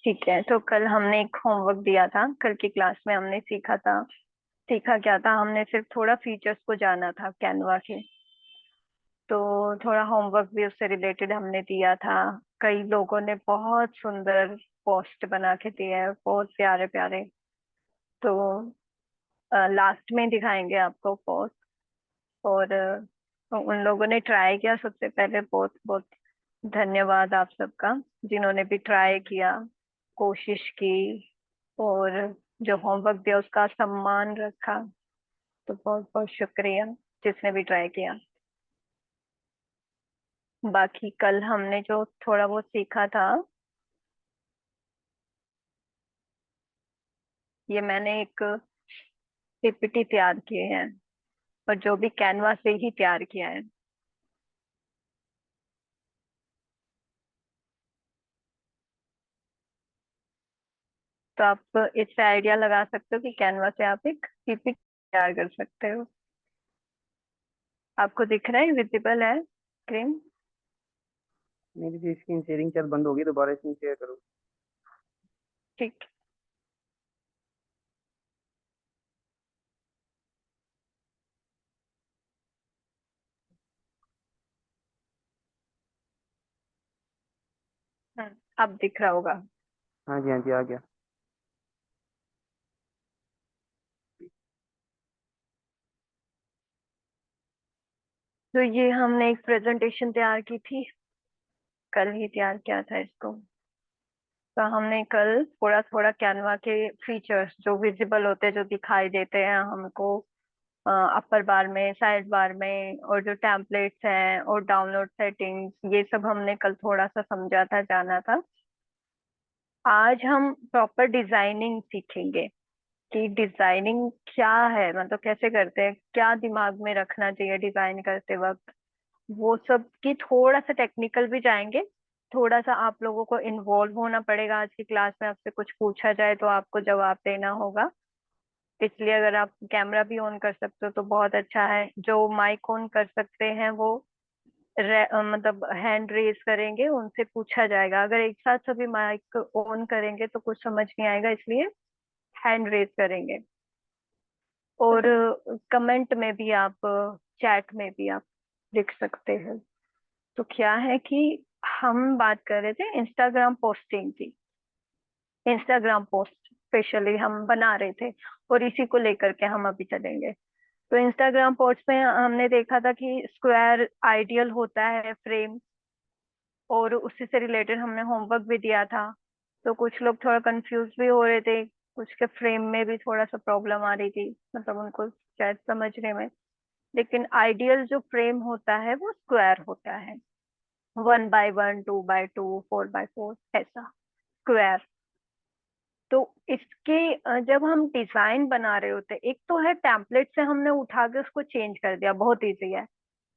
ठीक है, तो कल हमने एक होमवर्क दिया था। कल की क्लास में हमने सीखा क्या था, हमने सिर्फ थोड़ा फीचर्स को जाना था कैनवा के। तो थोड़ा होमवर्क भी उससे रिलेटेड हमने दिया था। कई लोगों ने बहुत सुंदर पोस्ट बना के दिए हैं, बहुत प्यारे प्यारे। तो लास्ट में दिखाएंगे आपको पोस्ट। और तो उन लोगों ने ट्राई किया, सबसे पहले बहुत बहुत धन्यवाद आप सबका, जिन्होंने भी ट्राई किया, कोशिश की, और जो होमवर्क दिया उसका सम्मान रखा। तो बहुत बहुत शुक्रिया जिसने भी ट्राई किया। बाकी कल हमने जो थोड़ा बहुत सीखा था, ये मैंने एक पीपीटी तैयार किए हैं, और जो भी कैनवा से ही तैयार किया है। तो आप इससे आइडिया लगा सकते हो कि कैनवा से आप एक पीपीटी तैयार कर सकते हो। आपको दिख रहा है, विजिबल है स्क्रीन? मेरी भी स्क्रीन शेयरिंग शायद बंद होगी, दोबारा स्क्रीन शेयर करो। ठीक। अब दिख रहा होगा। हाँ जी, हाँ जी, आ गया। तो ये हमने एक प्रेजेंटेशन तैयार की थी, कल ही तैयार किया था इसको। तो हमने कल थोड़ा थोड़ा कैनवा के फीचर्स जो विजिबल होते हैं, जो दिखाई देते हैं हमको अपर बार में, साइड बार में, और जो टेम्पलेट्स हैं और डाउनलोड सेटिंग्स, ये सब हमने कल थोड़ा सा समझा था, जाना था। आज हम प्रॉपर डिजाइनिंग सीखेंगे कि डिजाइनिंग क्या है, मतलब कैसे करते हैं, क्या दिमाग में रखना चाहिए डिजाइन करते वक्त। वो सब की थोड़ा सा टेक्निकल भी जाएंगे। थोड़ा सा आप लोगों को इन्वॉल्व होना पड़ेगा। आज की क्लास में आपसे कुछ पूछा जाए तो आपको जवाब देना होगा। इसलिए अगर आप कैमरा भी ऑन कर सकते हो तो बहुत अच्छा है। जो माइक ऑन कर सकते हैं वो मतलब हैंड रेज करेंगे, उनसे पूछा जाएगा। अगर एक साथ सभी माइक ऑन करेंगे तो कुछ समझ नहीं आएगा, इसलिए हैंड रेज करेंगे। और कमेंट में भी आप, चैट में भी आप लिख सकते हैं। तो क्या है कि हम बात कर रहे थे इंस्टाग्राम पोस्टिंग की। इंस्टाग्राम पोस्ट स्पेशली हम बना रहे थे, और इसी को लेकर के हम अभी चलेंगे। तो इंस्टाग्राम पोस्ट में हमने देखा था कि स्क्वायर आइडियल होता है फ्रेम, और उसी से रिलेटेड हमने होमवर्क भी दिया था। तो कुछ लोग थोड़ा कंफ्यूज भी हो रहे थे, कुछ के फ्रेम में भी थोड़ा सा प्रॉब्लम आ रही थी, मतलब उनको शायद समझने में। लेकिन आइडियल जो फ्रेम होता है वो स्क्वायर होता है, 1x1, 2x2, 4x4, ऐसा स्क्वायर। तो इसके जब हम डिजाइन बना रहे होते हैं, एक तो है टेम्पलेट से हमने उठा के उसको चेंज कर दिया, बहुत इजी है।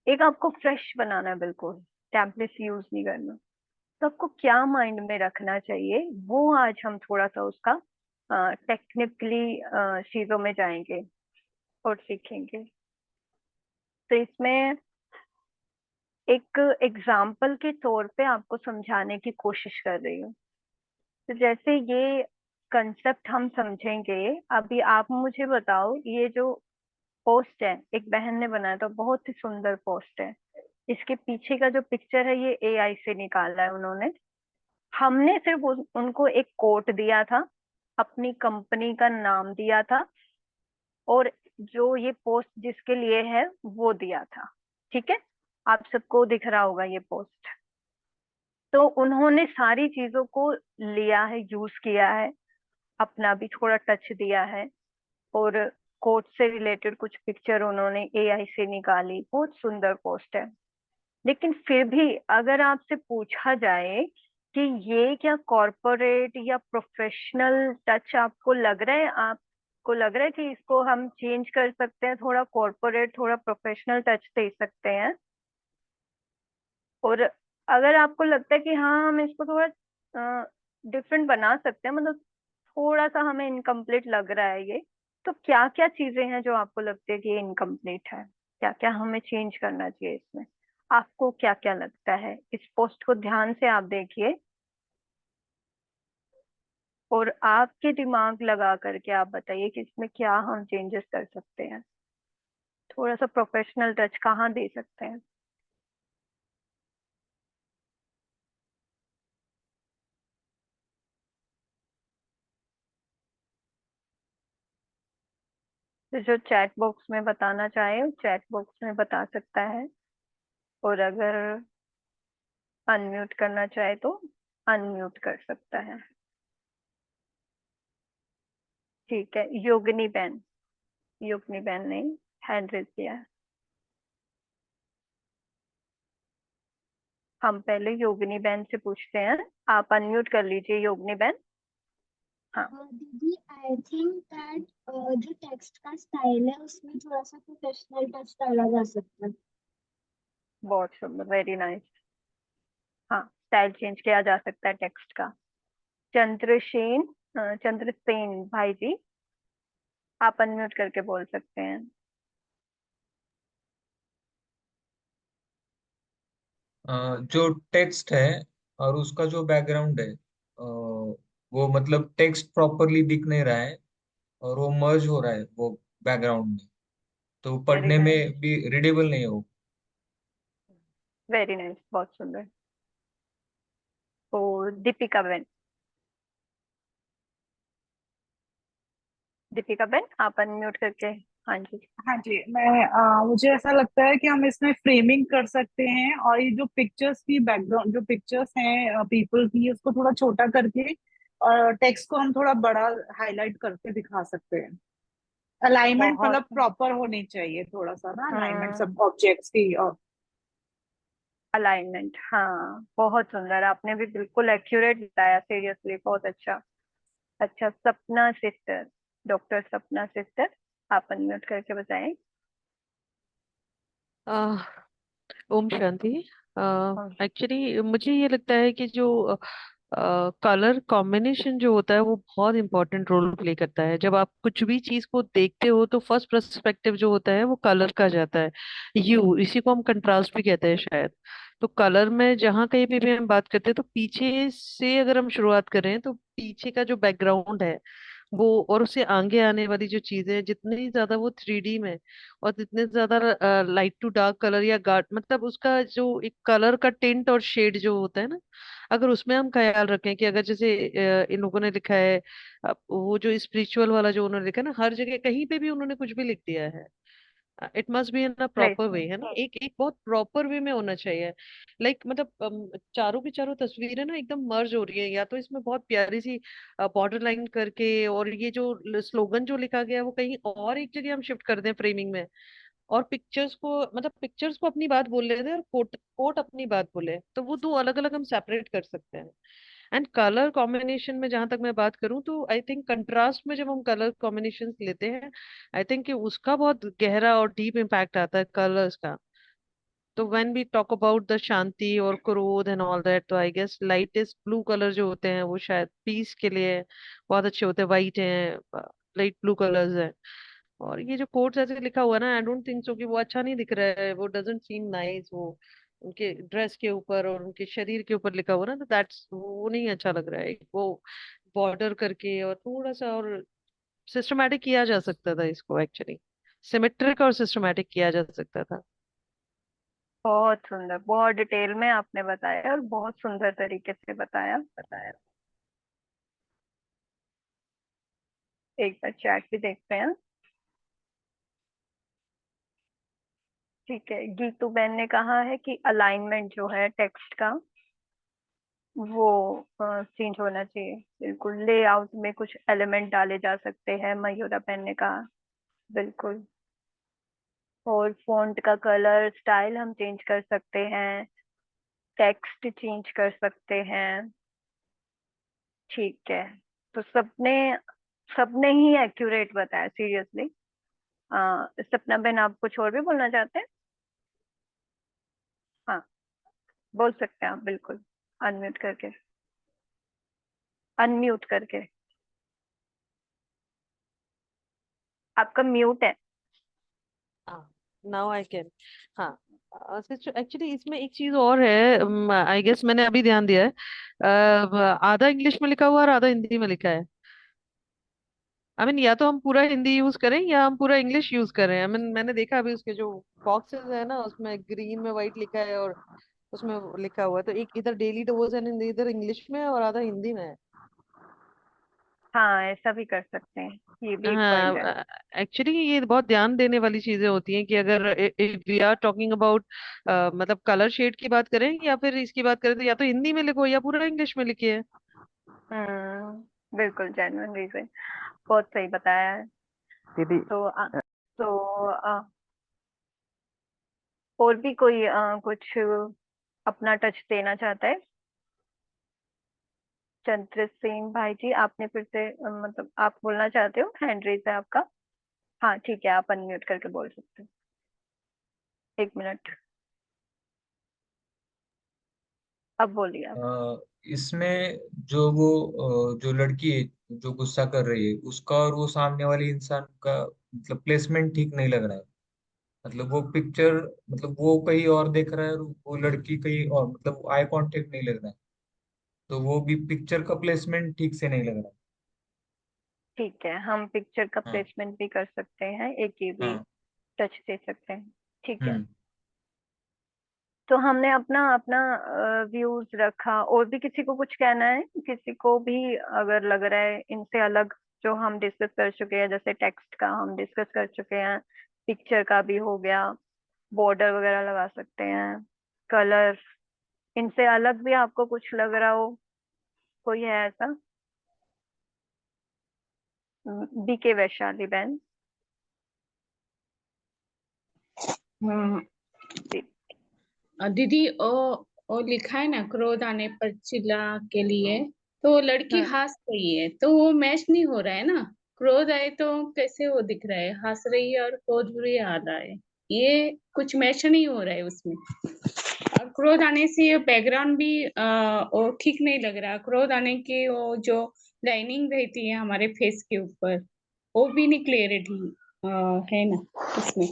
एक आपको फ्रेश बनाना है, बिल्कुल टेम्पलेट यूज नहीं करना। तो आपको क्या माइंड में रखना चाहिए, वो आज हम थोड़ा सा उसका टेक्निकली चीजों में जाएंगे और सीखेंगे। तो इसमें एक एग्जाम्पल के तौर पे आपको समझाने की कोशिश कर रही हूँ। तो जैसे ये कंसेप्ट हम समझेंगे। अभी आप मुझे बताओ, ये जो पोस्ट है एक बहन ने बनाया था, बहुत ही सुंदर पोस्ट है। इसके पीछे का जो पिक्चर है ये एआई से निकाला है उन्होंने। हमने सिर्फ उनको एक कोट दिया था, अपनी कंपनी का नाम दिया था, और जो ये पोस्ट जिसके लिए है वो दिया था। ठीक है, आप सबको दिख रहा होगा ये पोस्ट। तो उन्होंने सारी चीजों को लिया है, यूज किया है, अपना भी थोड़ा टच दिया है, और कोट से रिलेटेड कुछ पिक्चर उन्होंने एआई से निकाली। बहुत सुंदर पोस्ट है। लेकिन फिर भी अगर आपसे पूछा जाए कि ये क्या कॉरपोरेट या प्रोफेशनल टच आपको लग रहा है, आपको लग रहा है कि इसको हम चेंज कर सकते हैं, थोड़ा कॉरपोरेट थोड़ा प्रोफेशनल टच दे सकते हैं, और अगर आपको लगता है कि हाँ हम इसको थोड़ा डिफरेंट बना सकते हैं, मतलब थोड़ा सा हमें इनकम्प्लीट लग रहा है ये, तो क्या क्या चीजें हैं जो आपको लगती है कि ये इनकम्प्लीट है, क्या क्या हमें चेंज करना चाहिए इसमें? आपको क्या क्या लगता है? इस पोस्ट को ध्यान से आप देखिए। और आपके दिमाग लगा करके आप बताइए कि इसमें क्या हम चेंजेस कर सकते हैं, थोड़ा सा प्रोफेशनल टच कहाँ दे सकते हैं। तो जो चैट बॉक्स में बताना चाहे चैट बॉक्स में बता सकता है, और अगर अनम्यूट करना चाहे तो अनम्यूट कर सकता है। ठीक है, योगिनी बहन, योगिनी बहन ने हैंड रेज किया है। हम पहले योगिनी बहन से पूछते हैं, आप अनम्यूट कर लीजिए योगिनी बहन। हाँ, दीदी आई थिंक दैट जो टेक्स्ट का स्टाइल है उसमें थोड़ा सा प्रोफेशनल टच डाला जा सकता है। बहुत सुंदर, वेरी नाइस। हाँ, स्टाइल चेंज किया जा सकता है टेक्स्ट का। चंद्रसेन, चंद्रसेन भाई जी, आप अनम्यूट करके बोल सकते हैं। जो टेक्स्ट है और उसका जो बैकग्राउंड है, वो मतलब टेक्स्ट प्रॉपरली दिख नहीं रहा है और वो मर्ज हो रहा है वो बैकग्राउंड में, तो वेरी पढ़ने नाइस, में भी रीडेबल नहीं है वो। वेरी नाइस, बहुत सुंदर। तो दीपिका बहन, दीपिका बहन आप अनम्यूट करके। हाँ जी। हाँ जी, मुझे ऐसा लगता है कि हम इसमें फ्रेमिंग कर सकते हैं, और ये जो पिक्चर्स की बैकग्राउंड जो पिक्चर्स हैं पीपल की, उसको थोड़ा छोटा करके और टेक्स्ट को हम थोड़ा बड़ा हाईलाइट करके दिखा सकते हैं। अलाइनमेंट बहुत। मतलब प्रॉपर होनी चाहिए, थोड़ा सा ना अलाइनमेंट हम्म, सब ऑब्जेक्ट्स की। और अलाइनमेंट, हाँ बहुत सुंदर, आपने भी बिल्कुल एक्यूरेट बताया, सीरियसली बहुत अच्छा। अच्छा, सपना सिस्टर, डॉक्टर सपना सिस्टर, आप अनम्यूट करके बताएं। आह, ओम शांति। हाँ, एक्चुअली मुझे ये लगता है कि जो कलर कॉम्बिनेशन जो होता है वो बहुत इंपॉर्टेंट रोल प्ले करता है। जब आप कुछ भी चीज को देखते हो तो फर्स्ट पर्सपेक्टिव जो होता है वो कलर का जाता है। यू इसी को हम कंट्रास्ट भी कहते हैं शायद। तो कलर में जहाँ कहीं पे भी हम बात करते हैं तो पीछे से अगर हम शुरुआत करें तो पीछे का जो बैकग्राउंड है वो, और उससे आगे आने वाली जो चीजें हैं, जितनी ज्यादा वो 3D में और जितने ज्यादा लाइट टू डार्क कलर या गाढ़, मतलब उसका जो एक कलर का टिंट और शेड जो होता है ना, अगर उसमें हम ख्याल रखें कि अगर जैसे इन लोगों ने लिखा है, वो जो स्पिरिचुअल वाला जो उन्होंने लिखा है ना, हर जगह कहीं पे भी उन्होंने कुछ भी लिख दिया है। It must be in a proper way, placement. है ना, एक एक बहुत प्रॉपर वे में होना चाहिए। लाइक मतलब चारों की चारों तस्वीरें ना एकदम मर्ज हो रही है, या तो इसमें बहुत प्यारी सी बॉर्डर लाइन करके, और ये जो स्लोगन जो लिखा गया है वो कहीं और एक जगह हम शिफ्ट कर दें फ्रेमिंग में, और पिक्चर्स को मतलब पिक्चर्स को अपनी बात बोल रहे थे और कोट कोट अपनी बात बोले, तो वो दो अलग अलग हम सेपरेट कर सकते हैं। एंड कलर कॉम्बिनेशन में जहां तक मैं बात करूं तो आई थिंक कंट्रास्ट में जब हम कलर कॉम्बिनेशन लेते हैं, आई थिंक कि उसका बहुत गहरा और डीप इम्पैक्ट आता है कलर्स का। तो when we talk about the शांति और क्रोध एंड ऑल दैट, तो I guess lightest blue colour जो होते हैं वो शायद पीस के लिए बहुत अच्छे होते हैं। वाइट है, लाइट ब्लू कलर्स है। और ये जो कोट्स ऐसे लिखा हुआ है ना, आई डोंट थिंक सो कि वो अच्छा नहीं दिख रहा है, वो डजंट सीम नाइस। वो उनके ड्रेस के ऊपर और उनके शरीर के ऊपर लिखा हुआ ना, तो दैट्स वो नहीं अच्छा लग रहा है। वो बॉर्डर करके और थोड़ा सा और सिस्टमैटिक किया जा सकता था इसको, एक्चुअली सिमेट्रिक और सिस्टमैटिक किया जा सकता था। बहुत सुंदर, बहुत डिटेल में आपने बताया और बहुत सुंदर तरीके से बताया बताया। एक बार चैट भी देखते हैं। ठीक है, गीतू बहन ने कहा है कि अलाइनमेंट जो है टेक्स्ट का वो चेंज होना चाहिए, बिल्कुल लेआउट में कुछ एलिमेंट डाले जा सकते हैं, मयूरा बहन ने कहा। बिल्कुल। और फॉन्ट का कलर स्टाइल हम चेंज कर सकते हैं, टेक्स्ट चेंज कर सकते हैं। ठीक है, तो सबने सबने ही एक्यूरेट बताया, सीरियसली। सपना बहन, आप कुछ और भी बोलना चाहते हैं? हाँ, बोल सकते हैं आप, बिल्कुल। अनम्यूट करके, अनम्यूट करके। आपका म्यूट है। हाँ, नाउ आई कैन। हाँ, एक्चुअली इसमें एक चीज और है, आई गेस मैंने अभी ध्यान दिया है। आधा इंग्लिश में लिखा हुआ और आधा हिंदी में लिखा है। आई मीन या तो हम पूरा हिंदी यूज करें या हम पूरा इंग्लिश यूज करें। आई मीन मैंने देखा अभी उसके जो बॉक्सेस है ना, उसमें ग्रीन में वाइट लिखा है और उसमें वो लिखा हुआ है, तो एक इधर डेली डोज है, इधर इंग्लिश में है और आधा हिंदी में है। हाँ, ऐसा भी कर सकते हैं, ये भी एक पॉइंट है। हाँ, एक्चुअली ये बहुत ध्यान देने वाली चीजें होती हैं कि अगर if we are talking about मतलब कलर शेड की बात करें या फिर इसकी बात करें, तो या तो हिंदी में लिखो या पूरा इंग्लिश में लिखिए। बिल्कुल जेन्युइन रीजन, बहुत सही बताया है। दीदी तो और भी कोई कुछ अपना टच देना चाहता है? चंद्र सिंह भाई जी, आपने फिर से मतलब आप बोलना चाहते हो? हैंड रेज है आपका। हाँ ठीक है, आप अनम्यूट करके बोल सकते हो। 1 मिनट, अब बोलिए आप। इसमें जो वो जो लड़की है जो गुस्सा कर रही है, उसका और वो सामने वाले इंसान का मतलब प्लेसमेंट ठीक नहीं लग रहा है। मतलब वो पिक्चर, मतलब वो कहीं और देख रहा है और वो लड़की कहीं और, मतलब आई कांटेक्ट नहीं लग रहा है। तो वो भी पिक्चर का प्लेसमेंट ठीक से नहीं लग रहा है। ठीक है, हम पिक्चर का हाँ। प्लेसमेंट भी कर सकते हैं, एक ये भी हाँ। टच दे सकते हैं। ठीक है, हम्म। तो हमने अपना अपना व्यूज रखा, और भी किसी को कुछ कहना है? किसी को भी अगर लग रहा है इनसे अलग, जो हम डिस्कस कर चुके हैं, जैसे टेक्स्ट का हम डिस्कस कर चुके हैं, पिक्चर का भी हो गया, बॉर्डर वगैरह लगा सकते हैं, कलर, इनसे अलग भी आपको कुछ लग रहा हो? कोई है ऐसा? बीके वैशाली बहन हाँ जी। दीदी, ओ लिखा है ना, क्रोध आने पर चिल्ला के लिए। तो वो लड़की हम्म हंस रही है, तो वो मैच नहीं हो रहा है ना। क्रोध आए तो कैसे वो दिख रहा है, हंस रही है और क्रोध भी आ रहा है। ये कुछ मैच नहीं हो रहा है उसमें। और क्रोध आने से ये बैकग्राउंड भी वो ठीक नहीं लग रहा। क्रोध आने की वो जो लाइनिंग रहती है हमारे फेस के ऊपर, वो भी नहीं क्लियरिटी है ना इसमें।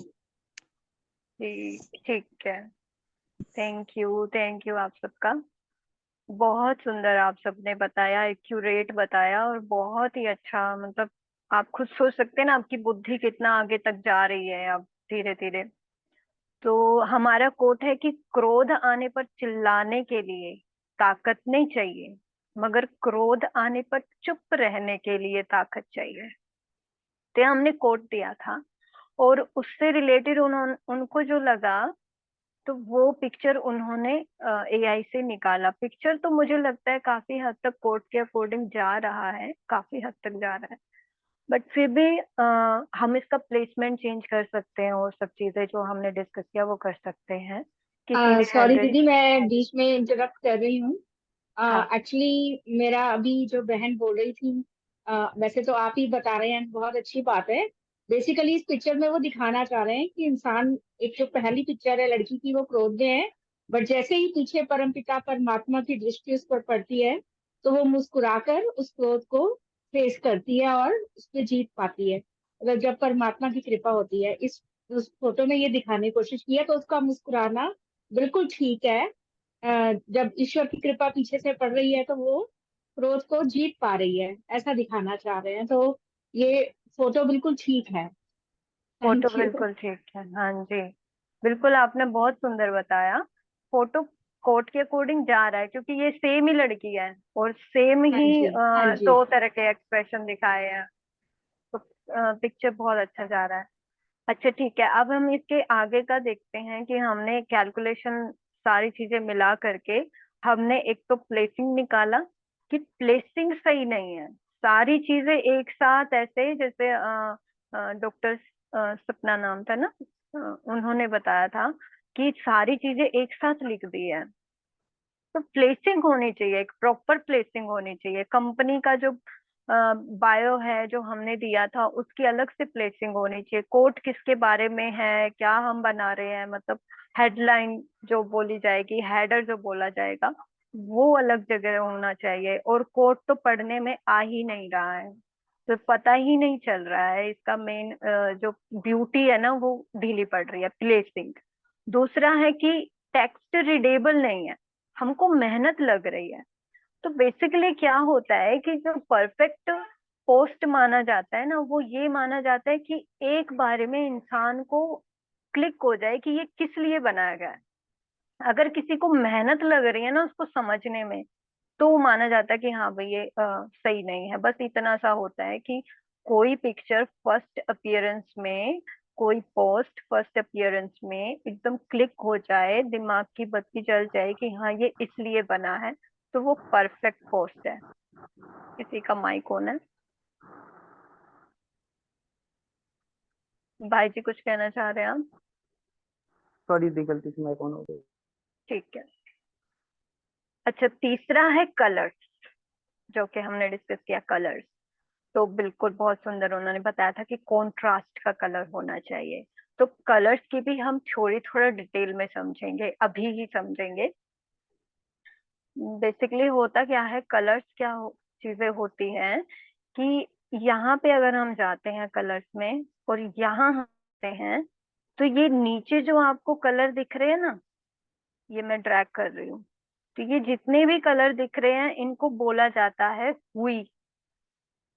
जी ठीक है, थैंक यू आप सबका। बहुत सुंदर आप सबने बताया, एक्यूरेट बताया, और बहुत ही अच्छा, मतलब आप खुद सोच सकते हैं ना आपकी बुद्धि कितना आगे तक जा रही है अब, धीरे धीरे। तो हमारा कोट है कि क्रोध आने पर चिल्लाने के लिए ताकत नहीं चाहिए, मगर क्रोध आने पर चुप रहने के लिए ताकत चाहिए। तो हमने कोट दिया था, और उससे रिलेटेड उन्होंने, उनको जो लगा, तो वो पिक्चर उन्होंने एआई से निकाला। पिक्चर तो मुझे लगता है काफी हद तक कोर्ट के अकॉर्डिंग जा रहा है, काफी हद तक जा रहा है, बट फिर भी हम इसका प्लेसमेंट चेंज कर सकते हैं, और सब चीजें जो हमने डिस्कस किया वो कर सकते हैं। किसी ने सॉरी हैंड दीदी, रेज? मैं बीच में इंटरप्ट कर रही हूँ। हाँ। एक्चुअली मेरा अभी जो बहन बोल रही थी, वैसे तो आप ही बता रहे हैं, बहुत अच्छी बात है। बेसिकली इस पिक्चर में वो दिखाना चाह रहे हैं कि इंसान, एक जो पहली पिक्चर है लड़की की, वो क्रोध में है, बट जैसे ही पीछे परमपिता परमात्मा की दृष्टि उस पर पड़ती है, तो वो मुस्कुराकर उस क्रोध को फेस करती है और उस पर जीत पाती है। मतलब जब परमात्मा की कृपा होती है, इस उस फोटो में ये दिखाने की कोशिश की है, तो उसका मुस्कुराना बिल्कुल ठीक है। जब ईश्वर की कृपा पीछे से पड़ रही है, तो वो क्रोध को जीत पा रही है, ऐसा दिखाना चाह रहे हैं। तो ये फोटो बिल्कुल ठीक है। Photo thank you. बिल्कुल ठीक है, हाँ जी, बिल्कुल आपने बहुत सुंदर बताया। फोटो कोर्ट के अकॉर्डिंग जा रहा है, क्योंकि ये सेम ही लड़की है और सेम हाँ ही जी, हाँ जी। दो तरह के एक्सप्रेशन दिखाए हैं, तो पिक्चर बहुत अच्छा जा रहा है। अच्छा ठीक है, अब हम इसके आगे का देखते हैं कि हमने कैलकुलेशन सारी चीजें मिला करके हमने एक तो प्लेसिंग निकाला कि प्लेसिंग सही नहीं है। सारी चीजें एक साथ ऐसे, जैसे डॉक्टर सपना नाम था ना, उन्होंने बताया था कि सारी चीजें एक साथ लिख दी है। तो प्लेसिंग होनी चाहिए, एक प्रॉपर प्लेसिंग होनी चाहिए। कंपनी का जो बायो है जो हमने दिया था, उसकी अलग से प्लेसिंग होनी चाहिए। कोट किसके बारे में है, क्या हम बना रहे हैं, मतलब हेडलाइन जो बोली जाएगी, हेडर जो बोला जाएगा, वो अलग जगह होना चाहिए। और कोट तो पढ़ने में आ ही नहीं रहा है, तो पता ही नहीं चल रहा है इसका मेन जो ब्यूटी है ना, वो ढीली पड़ रही है, प्लेसिंग। दूसरा है कि टेक्स्ट रीडेबल नहीं है, हमको मेहनत लग रही है। तो बेसिकली क्या होता है कि जो परफेक्ट पोस्ट माना जाता है ना, वो ये माना जाता है कि एक बारे में इंसान को क्लिक हो जाए कि ये किस लिए बनाया गया है। अगर किसी को मेहनत लग रही है ना उसको समझने में, तो वो माना जाता है कि हाँ भाई ये सही नहीं है। बस इतना सा होता है कि कोई पिक्चर फर्स्ट अपीयरेंस में, कोई पोस्ट फर्स्ट अपीयरेंस में एकदम क्लिक हो जाए, दिमाग की बत्ती जल जाए कि हाँ ये इसलिए बना है, तो वो परफेक्ट पोस्ट है। किसी का माइक ऑन है? भाई जी कुछ कहना चाह रहे हैं आप? सॉरी दी, गलती से माइक ऑन हो गई। ठीक है। अच्छा, तीसरा है कलर्स, जो कि हमने डिस्कस किया कलर्स। तो बिल्कुल बहुत सुंदर उन्होंने बताया था कि कॉन्ट्रास्ट का कलर होना चाहिए। तो कलर्स की भी हम थोड़ा डिटेल में समझेंगे, अभी ही समझेंगे। बेसिकली होता क्या है, कलर्स क्या चीजें होती हैं कि यहाँ पे अगर हम जाते हैं कलर्स में और यहाँ हम आते हैं, तो ये नीचे जो आपको कलर दिख रहे हैं ना, ये मैं ड्रैग कर रही हूँ, तो ये जितने भी कलर दिख रहे हैं इनको बोला जाता है हुई।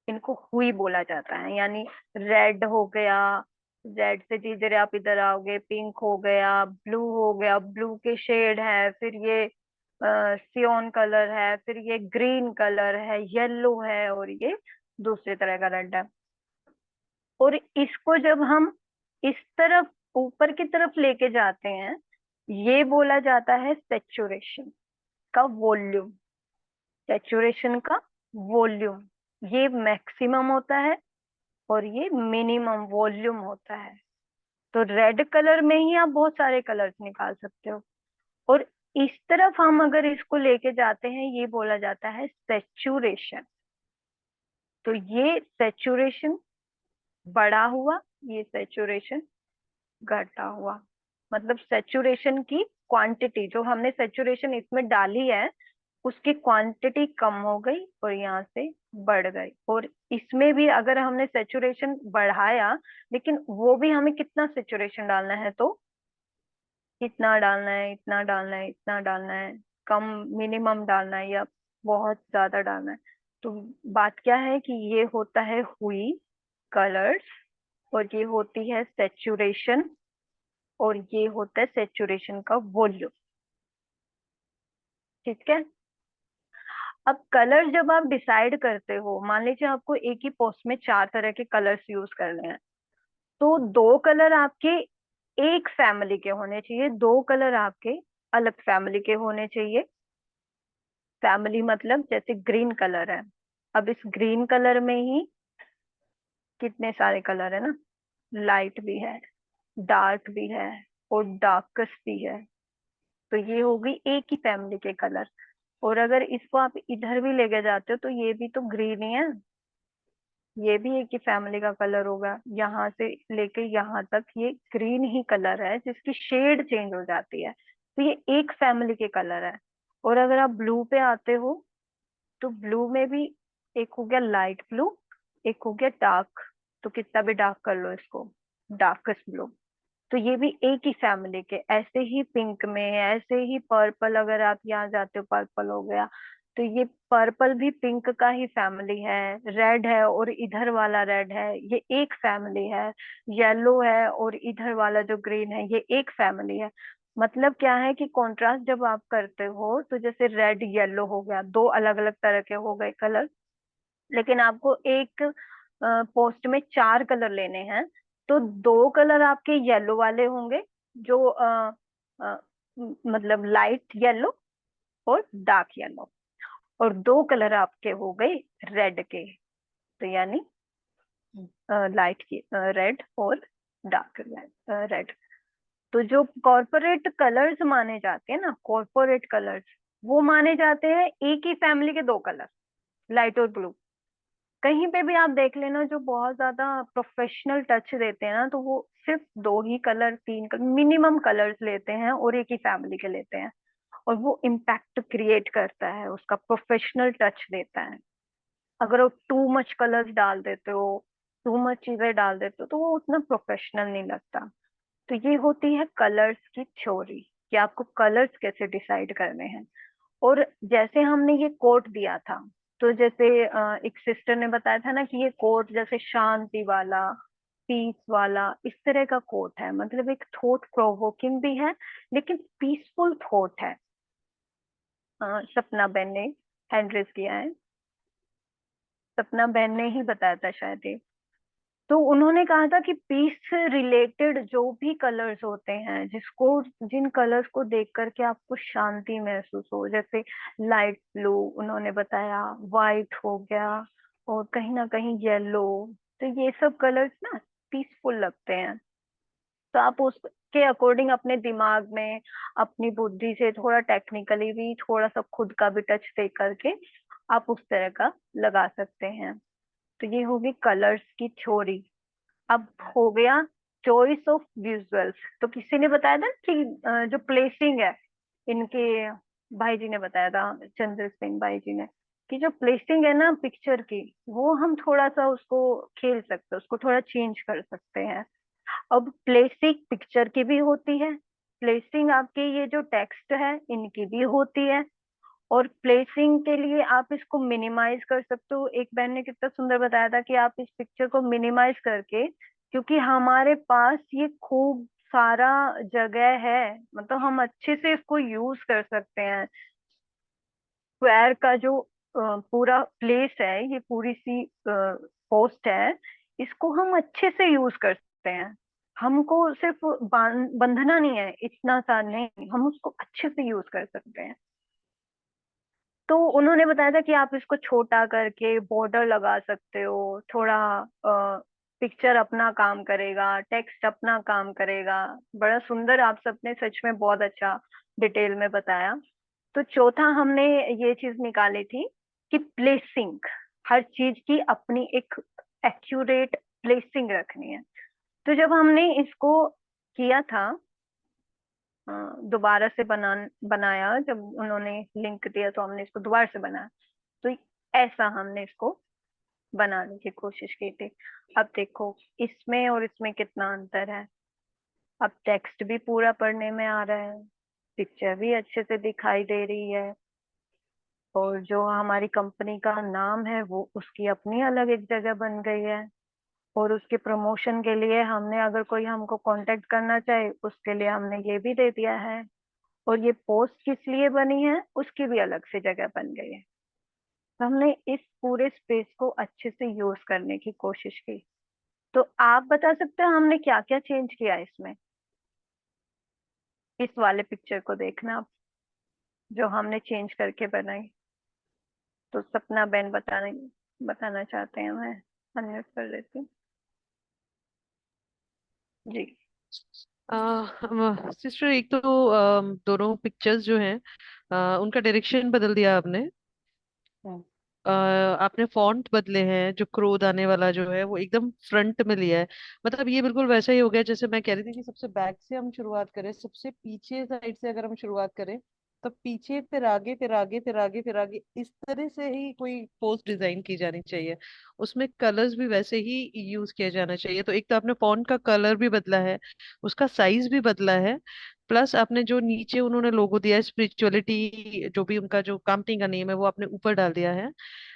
इनको हुई बोला जाता है। यानी रेड हो गया, रेड से जिधर आप इधर आओगे पिंक हो गया, ब्लू हो गया, ब्लू के शेड है, फिर ये सियोन कलर है, फिर ये ग्रीन कलर है, येलो है, और ये दूसरे तरह का रेड है। और इसको जब हम इस तरफ ऊपर की तरफ लेके जाते हैं, ये बोला जाता है सेचुरेशन का वॉल्यूम। सेचुरेशन का वॉल्यूम, ये मैक्सिमम होता है और ये मिनिमम वॉल्यूम होता है। तो रेड कलर में ही आप बहुत सारे कलर्स निकाल सकते हो। और इस तरफ हम अगर इसको लेके जाते हैं, ये बोला जाता है सेचुरेशन। तो ये सेचुरेशन बड़ा हुआ, ये सेचुरेशन घटा हुआ। मतलब सेचुरेशन की क्वांटिटी जो हमने सेचुरेशन इसमें डाली है, उसकी क्वांटिटी कम हो गई और यहाँ से बढ़ गई। और इसमें भी अगर हमने सेचुरेशन बढ़ाया, लेकिन वो भी हमें कितना सेचुरेशन डालना है, तो इतना डालना है, इतना डालना है, इतना डालना है, कम मिनिमम डालना है या बहुत ज्यादा डालना है। तो बात क्या है कि ये होता है हुई, कलर्स, और ये होती है सेचुरेशन, और ये होता है सेचुरेशन का वॉल्यूम। ठीक है। अब कलर जब आप डिसाइड करते हो, मान लीजिए आपको एक ही पोस्ट में 4 तरह के कलर्स यूज करने हैं, तो 2 कलर आपके एक फैमिली के होने चाहिए, 2 कलर आपके अलग फैमिली के होने चाहिए। फैमिली मतलब जैसे ग्रीन कलर है, अब इस ग्रीन कलर में ही कितने सारे कलर है ना, लाइट भी है, डार्क भी है, और डार्कस्ट भी है। तो ये हो गई एक ही फैमिली के कलर। और अगर इसको आप इधर भी लेके जाते हो, तो ये भी तो ग्रीन ही है, ये भी एक ही फैमिली का कलर होगा। यहाँ से लेके यहाँ तक ये ग्रीन ही कलर है, जिसकी शेड चेंज हो जाती है, तो ये एक फैमिली के कलर है। और अगर आप ब्लू पे आते हो, तो ब्लू में भी एक हो गया लाइट ब्लू, एक हो गया डार्क, तो कितना भी डार्क कर लो इसको, डार्केस्ट ब्लू। तो ये भी एक ही फैमिली के। ऐसे ही पिंक में, ऐसे ही पर्पल, अगर आप यहाँ जाते हो पर्पल हो गया, तो ये पर्पल भी पिंक का ही फैमिली है। रेड है और इधर वाला रेड है, ये एक फैमिली है। येलो है और इधर वाला जो ग्रीन है, ये एक फैमिली है। मतलब क्या है कि कॉन्ट्रास्ट जब आप करते हो, तो जैसे रेड येलो हो गया, 2 अलग अलग तरह के हो गए कलर, लेकिन आपको एक पोस्ट में 4 कलर लेने हैं, तो 2 कलर आपके येलो वाले होंगे, जो अ, मतलब लाइट येलो और डार्क येलो, और 2 कलर आपके हो गए रेड के, तो यानी लाइट की रेड और डार्क रेड। तो जो कॉर्पोरेट कलर्स माने जाते हैं ना, कॉर्पोरेट कलर्स, वो माने जाते हैं एक ही फैमिली के 2 कलर, लाइट और ब्लू। कहीं पे भी आप देख लेना, जो बहुत ज्यादा प्रोफेशनल टच देते हैं ना, तो वो सिर्फ 2 ही कलर, 3 कलर मिनिमम कलर्स लेते हैं और एक ही फैमिली के लेते हैं। और वो इम्पैक्ट क्रिएट करता है, उसका प्रोफेशनल टच देता है। अगर वो टू मच कलर्स डाल देते हो, टू मच चीजें डाल देते हो, तो वो उतना प्रोफेशनल नहीं लगता। तो ये होती है कलर्स की थ्योरी, कि आपको कलर्स कैसे डिसाइड करने हैं। और जैसे हमने ये कोट दिया था, तो जैसे एक सिस्टर ने बताया था ना कि ये कोट जैसे शांति वाला, पीस वाला, इस तरह का कोट है, मतलब एक थॉट प्रोवोकिंग भी है लेकिन पीसफुल थॉट है। सपना बहन ने हैंड रेज किया है, सपना बहन ने ही बताया था शायद ये। तो उन्होंने कहा था कि पीस से रिलेटेड जो भी कलर्स होते हैं, जिसको जिन कलर्स को देख करके आपको शांति महसूस हो, जैसे लाइट ब्लू उन्होंने बताया, वाइट हो गया, और कहीं ना कहीं येलो, तो ये सब कलर्स ना पीसफुल लगते हैं। तो आप उसके अकॉर्डिंग अपने दिमाग में, अपनी बुद्धि से थोड़ा टेक्निकली भी थोड़ा सा खुद का भी टच दे करके आप उस तरह का लगा सकते हैं। तो ये होगी कलर्स की थ्योरी। अब हो गया चॉइस ऑफ विजुअल्स। तो किसी ने बताया था कि जो प्लेसिंग है इनके, भाई जी ने बताया था, चंद्र सिंह भाई जी ने, कि जो प्लेसिंग है ना पिक्चर की, वो हम थोड़ा सा उसको खेल सकते हैं, उसको थोड़ा चेंज कर सकते हैं। अब प्लेसिंग पिक्चर की भी होती है, प्लेसिंग आपके ये जो टेक्स्ट है इनकी भी होती है, और प्लेसिंग के लिए आप इसको मिनिमाइज कर सकते हो। एक बहन ने कितना सुंदर बताया था कि आप इस पिक्चर को मिनिमाइज करके, क्योंकि हमारे पास ये खूब सारा जगह है, मतलब हम अच्छे से इसको यूज कर सकते हैं। स्क्वायर का जो पूरा प्लेस है, ये पूरी सी पोस्ट है, इसको हम अच्छे से यूज कर सकते हैं। हमको सिर्फ बंधना नहीं है, इतना सा नहीं, हम उसको अच्छे से यूज कर सकते हैं। तो उन्होंने बताया था कि आप इसको छोटा करके बॉर्डर लगा सकते हो, थोड़ा पिक्चर अपना काम करेगा, टेक्स्ट अपना काम करेगा। बड़ा सुंदर आप सबने सच में बहुत अच्छा डिटेल में बताया। तो चौथा हमने ये चीज निकाली थी कि प्लेसिंग, हर चीज की अपनी एक एक्यूरेट प्लेसिंग रखनी है। तो जब हमने इसको किया था, दोबारा से बनाया, जब उन्होंने लिंक दिया तो हमने इसको दोबारा से बनाया, तो ऐसा हमने इसको बनाने की कोशिश की थी। अब देखो इसमें और इसमें कितना अंतर है। अब टेक्स्ट भी पूरा पढ़ने में आ रहा है, पिक्चर भी अच्छे से दिखाई दे रही है, और जो हमारी कंपनी का नाम है वो उसकी अपनी अलग एक जगह बन गई है। और उसके प्रमोशन के लिए हमने, अगर कोई हमको कांटेक्ट करना चाहे उसके लिए हमने ये भी दे दिया है। और ये पोस्ट किस लिए बनी है उसकी भी अलग से जगह बन गई है। तो हमने इस पूरे स्पेस को अच्छे से यूज करने की कोशिश की। तो आप बता सकते हो हमने क्या क्या चेंज किया इसमें? इस वाले पिक्चर को देखना आप, जो हमने चेंज करके बनाई। तो सपना बहन बताना चाहते हैं, मैं अनम्यूट कर देती हूँ जी। सिस्टर, एक तो दोनों पिक्चर्स जो हैं उनका डायरेक्शन बदल दिया आपने। आपने फॉन्ट बदले हैं, जो क्रोध आने वाला जो है वो एकदम फ्रंट में लिया है। मतलब ये बिल्कुल वैसा ही हो गया जैसे मैं कह रही थी कि सबसे बैक से हम शुरुआत करें, सबसे पीछे साइड से अगर हम शुरुआत करें, तब पीछे फिर आगे फिर आगे फिर आगे फिर आगे, इस तरह से ही कोई पोस्ट डिजाइन की जानी चाहिए। उसमें कलर्स भी वैसे ही यूज किया जाना चाहिए। तो एक तो आपने फॉन्ट का कलर भी बदला है, उसका साइज भी बदला है, प्लस आपने जो नीचे उन्होंने लोगो दिया है स्पिरिचुअलिटी, जो भी उनका जो कंपनी का नेम है वो आपने ऊपर डाल दिया है।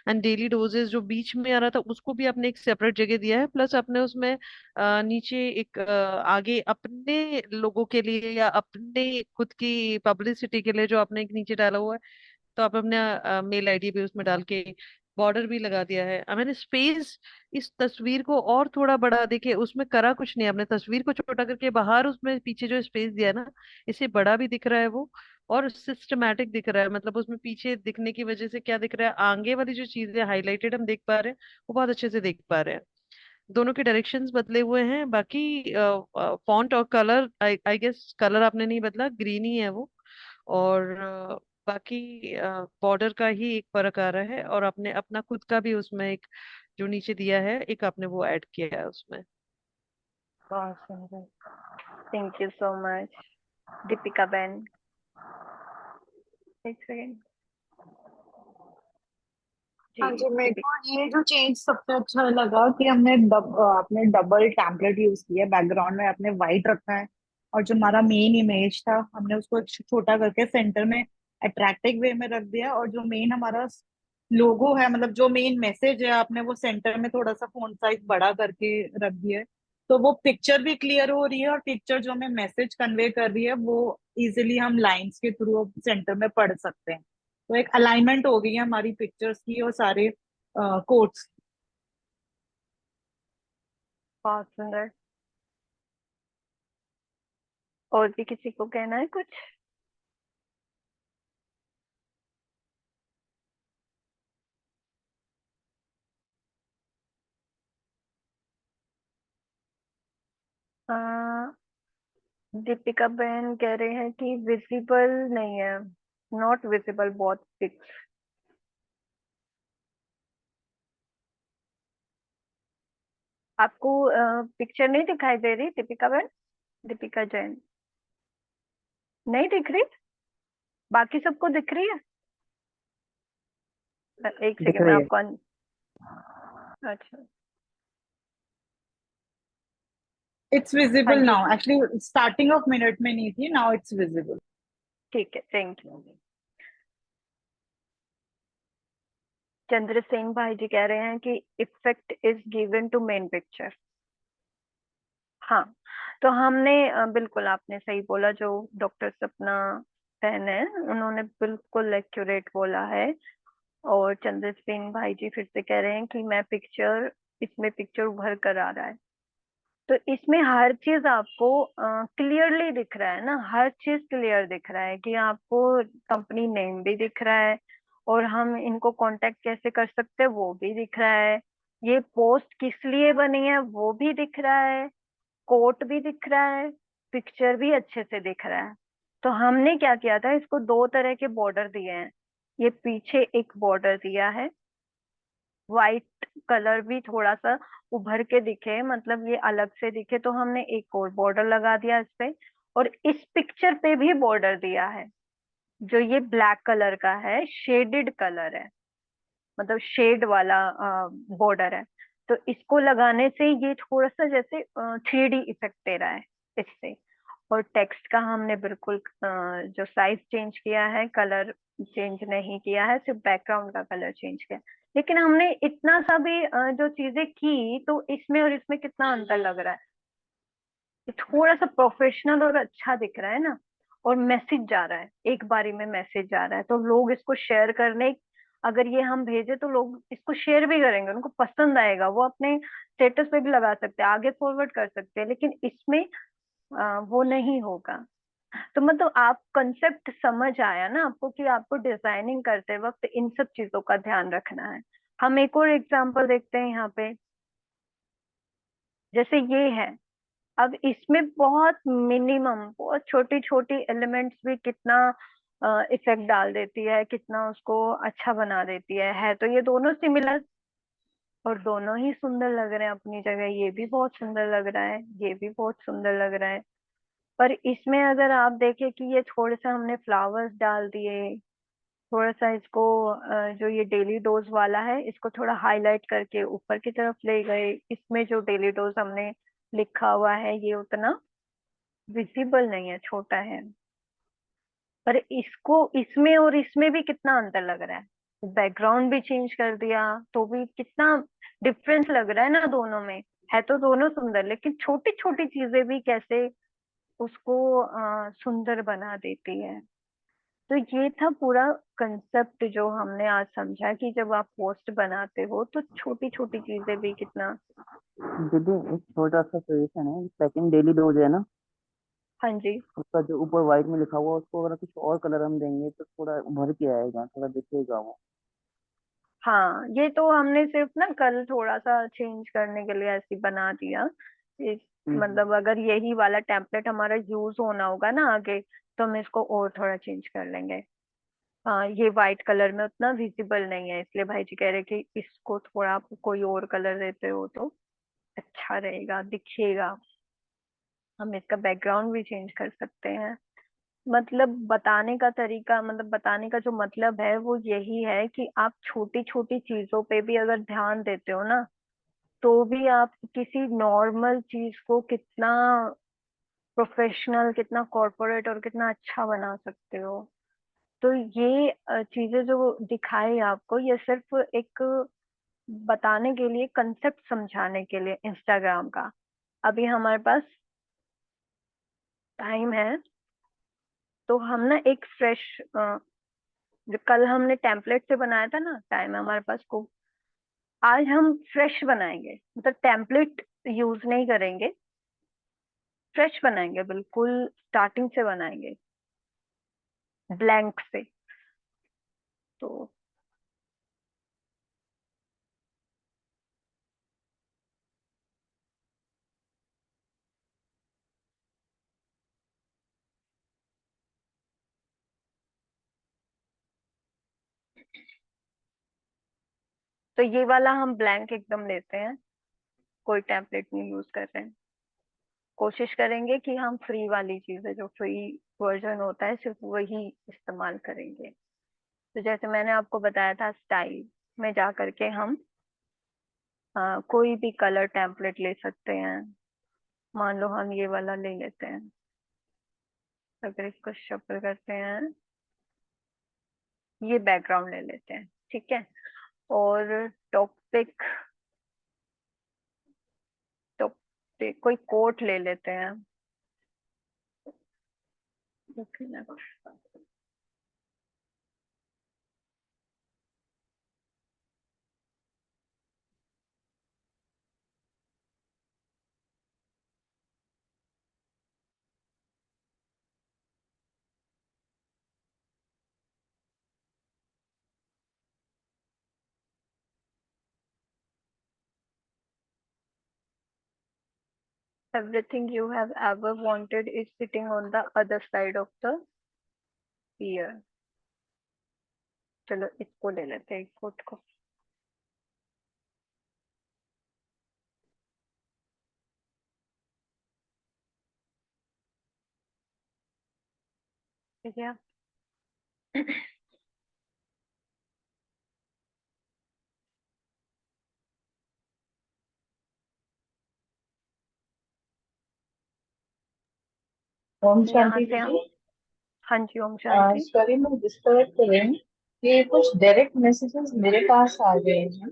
एंड डेली डोजेस जो बीच में आ रहा था उसको भी आपने एक सेपरेट जगह दिया है, प्लस आपने उसमें नीचे एक आगे अपने लोगों के लिए या अपने खुद की पब्लिसिटी के लिए जो आपने एक नीचे डाला हुआ है, तो आप अपने मेल आईडी भी उसमें डाल के बॉर्डर भी लगा दिया है। मैंने स्पेस इस तस्वीर को और थोड़ा बड़ा, देखिए उसमें करा कुछ नहीं, आपने तस्वीर को छोटा करके बाहर उसमें पीछे जो स्पेस दिया है ना, इसे बड़ा भी दिख रहा है वो, और सिस्टमैटिक दिख रहा है। मतलब उसमें पीछे दिखने की वजह से क्या दिख रहा है, आगे वाली जो चीजें हाईलाइटेड हम देख पा रहे हैं वो बहुत अच्छे से देख पा रहे हैं। दोनों के डायरेक्शंस बदले हुए हैं, बाकी फॉन्ट और कलर, आई गेस कलर आपने नहीं बदला, ग्रीन ही है वो। और बाकी बॉर्डर का ही एक फर्क आ रहा है, और आपने अपना खुद का भी उसमें एक जो नीचे दिया है एक आपने वो ऐड किया है उसमें। बहुत सुंदर, thank you so much Deepika बहन। एक सेकेंड जी। हाँ जी, मेरे दीपिका, को ये जो चेंज सबसे अच्छा लगा कि आपने डबल टेम्पलेट यूज किया, बैकग्राउंड में आपने व्हाइट रखा है और जो हमारा मेन इमेज था हमने उसको छोटा करके सेंटर में अट्रैक्टिव वे में रख दिया, और जो मेन हमारा लोगो है, मतलब जो मेन मैसेज है, आपने वो सेंटर में थोड़ा सा फॉन्ट साइज बड़ा करके रख दिया है। तो वो पिक्चर भी क्लियर हो रही है, और पिक्चर जो हमें मैसेज कन्वे कर रही है वो इजिली हम लाइंस के थ्रू सेंटर में पढ़ सकते हैं। तो एक अलाइनमेंट हो गई है हमारी पिक्चर्स की और सारे कोट्स। बहुत सुंदर। और भी किसी को कहना है कुछ? आ, दीपिका बहन कह रहे हैं कि विजिबल नहीं है, नॉट विजिबल बहुत पिक्स। आपको पिक्चर नहीं दिखाई दे रही दीपिका बहन? दीपिका जैन नहीं दिख रही? बाकी सबको दिख रही है? एक दिख सेकंड में रही है। आपको अच्छा। इट्स हाँ विजिबल जी, now, actually starting of minute में नहीं थी, नाउ इट्स विजिबल। ठीक है, थैंक यू। चंद्र सिंह भाई जी कह रहे हैं कि effect is given to main picture. हाँ, तो हमने बिल्कुल आपने सही बोला, जो डॉक्टर सपना बहन है उन्होंने बिल्कुल एक्यूरेट बोला है। और चंद्र सिंह भाई जी फिर से कह रहे हैं कि मैं पिक्चर, इसमें पिक्चर उभर कर आ रहा है। तो इसमें हर चीज आपको क्लियरली दिख रहा है ना, हर चीज क्लियर दिख रहा है कि आपको कंपनी नेम भी दिख रहा है, और हम इनको कांटेक्ट कैसे कर सकते हैं वो भी दिख रहा है, ये पोस्ट किस लिए बनी है वो भी दिख रहा है, कोट भी दिख रहा है, पिक्चर भी अच्छे से दिख रहा है। तो हमने क्या किया था, इसको दो तरह के बॉर्डर दिए हैं। ये पीछे एक बॉर्डर दिया है, वाइट कलर भी थोड़ा सा उभर के दिखे, मतलब ये अलग से दिखे, तो हमने एक और बॉर्डर लगा दिया इस पे। और इस पिक्चर पे भी बॉर्डर दिया है, जो ये ब्लैक कलर का है, शेडेड कलर है, मतलब शेड वाला बॉर्डर है। तो इसको लगाने से ये थोड़ा सा जैसे 3D इफेक्ट दे रहा है इससे। और टेक्स्ट का हमने बिल्कुल जो साइज चेंज किया है, कलर चेंज नहीं किया है, सिर्फ बैकग्राउंड का कलर चेंज किया है। लेकिन हमने इतना सा भी जो चीजें की, तो इसमें और इसमें कितना अंतर लग रहा है। ये थोड़ा सा प्रोफेशनल और अच्छा दिख रहा है ना, और मैसेज जा रहा है, एक बारी में मैसेज जा रहा है, तो लोग इसको शेयर करने, अगर ये हम भेजे तो लोग इसको शेयर भी करेंगे, उनको पसंद आएगा, वो अपने स्टेटस पे भी लगा सकते हैं, आगे फॉरवर्ड कर सकते हैं। लेकिन इसमें वो नहीं होगा। तो मतलब आप कंसेप्ट समझ आया ना आपको, कि आपको डिजाइनिंग करते वक्त इन सब चीजों का ध्यान रखना है। हम एक और एग्जांपल देखते हैं यहाँ पे, जैसे ये है। अब इसमें बहुत मिनिमम, बहुत छोटी छोटी एलिमेंट्स भी कितना इफेक्ट डाल देती है, कितना उसको अच्छा बना देती है तो ये दोनों सिमिलर और दोनों ही सुंदर लग रहे हैं अपनी जगह। ये भी बहुत सुंदर लग रहा है, ये भी बहुत सुंदर लग रहा है। पर इसमें अगर आप देखें कि ये थोड़े से हमने फ्लावर्स डाल दिए, थोड़ा सा इसको जो ये डेली डोज वाला है इसको थोड़ा हाईलाइट करके ऊपर की तरफ ले गए, इसमें जो डेली डोज हमने लिखा हुआ है ये उतना विजिबल नहीं है, छोटा है। पर इसको इसमें और इसमें भी कितना अंतर लग रहा है, बैकग्राउंड भी चेंज कर दिया तो भी कितना डिफरेंस लग रहा है ना दोनों में। है तो दोनों सुंदर, लेकिन छोटी छोटी चीजें भी कैसे उसको सुंदर बना देती है। तो ये था पूरा कंसेप्ट जो हमने आज समझा, कि जब आप पोस्ट बनाते हो तो छोटी छोटी चीजें भी कितना। दीदी एक छोटा सा सजेशन है, सेकंड डेली डोज है ना, हाँ जी। उसका जो ऊपर व्हाइट में लिखा हुआ उसको अगर कुछ और कलर हम देंगे तो थोड़ा उभर के आएगा, थोड़ा दिखेगा वो। हाँ, ये तो हमने सिर्फ ना कल थोड़ा सा चेंज करने के लिए ऐसे बना दिया। इस हम्म। मतलब अगर यही वाला टेम्पलेट हमारा यूज होना होगा ना आगे, तो हम इसको और थोड़ा चेंज कर लेंगे। हाँ, ये व्हाइट कलर में उतना विजिबल नहीं है, इसलिए भाई जी कह रहे कि इसको थोड़ा आप कोई और कलर देते हो तो अच्छा रहेगा, दिखेगा। हम इसका बैकग्राउंड भी चेंज कर सकते हैं। मतलब बताने का तरीका, मतलब बताने का जो मतलब है वो यही है कि आप छोटी छोटी चीजों पे भी अगर ध्यान देते हो ना, तो भी आप किसी नॉर्मल चीज को कितना प्रोफेशनल, कितना कॉर्पोरेट और कितना अच्छा बना सकते हो। तो ये चीजें जो दिखाई आपको, ये सिर्फ एक बताने के लिए, कंसेप्ट समझाने के लिए इंस्टाग्राम का। अभी हमारे पास टाइम है, तो हम ना एक फ्रेश, जो कल हमने टेम्पलेट से बनाया था ना, टाइम है हमारे पास को, आज हम फ्रेश बनाएंगे, मतलब टेम्पलेट यूज नहीं करेंगे, फ्रेश बनाएंगे, बिल्कुल स्टार्टिंग से बनाएंगे, ब्लैंक से। तो ये वाला हम ब्लैंक एकदम लेते हैं, कोई टेम्पलेट नहीं यूज कर रहे हैं। कोशिश करेंगे कि हम फ्री वाली चीजें, जो फ्री वर्जन होता है, सिर्फ वही इस्तेमाल करेंगे। तो जैसे मैंने आपको बताया था, स्टाइल में जा करके हम कोई भी कलर टेम्पलेट ले सकते हैं। मान लो हम ये वाला ले लेते हैं, अगर इसको शफल करते हैं, ये बैकग्राउंड ले लेते हैं, ठीक है। और टॉपिक, टॉपिक कोई कोट ले लेते हैं। Everything you have ever wanted is sitting on the other side of the sphere। चलो इसको ले लेते हैं, कोट को। ठीक है। ओम यहाँ शांति से हम, दीदी। हाँ जी, ओम शांति। सॉरी मैं डिस्टर्ब कर रही हूँ। ये कुछ डायरेक्ट मैसेजेस मेरे पास आ गए हैं।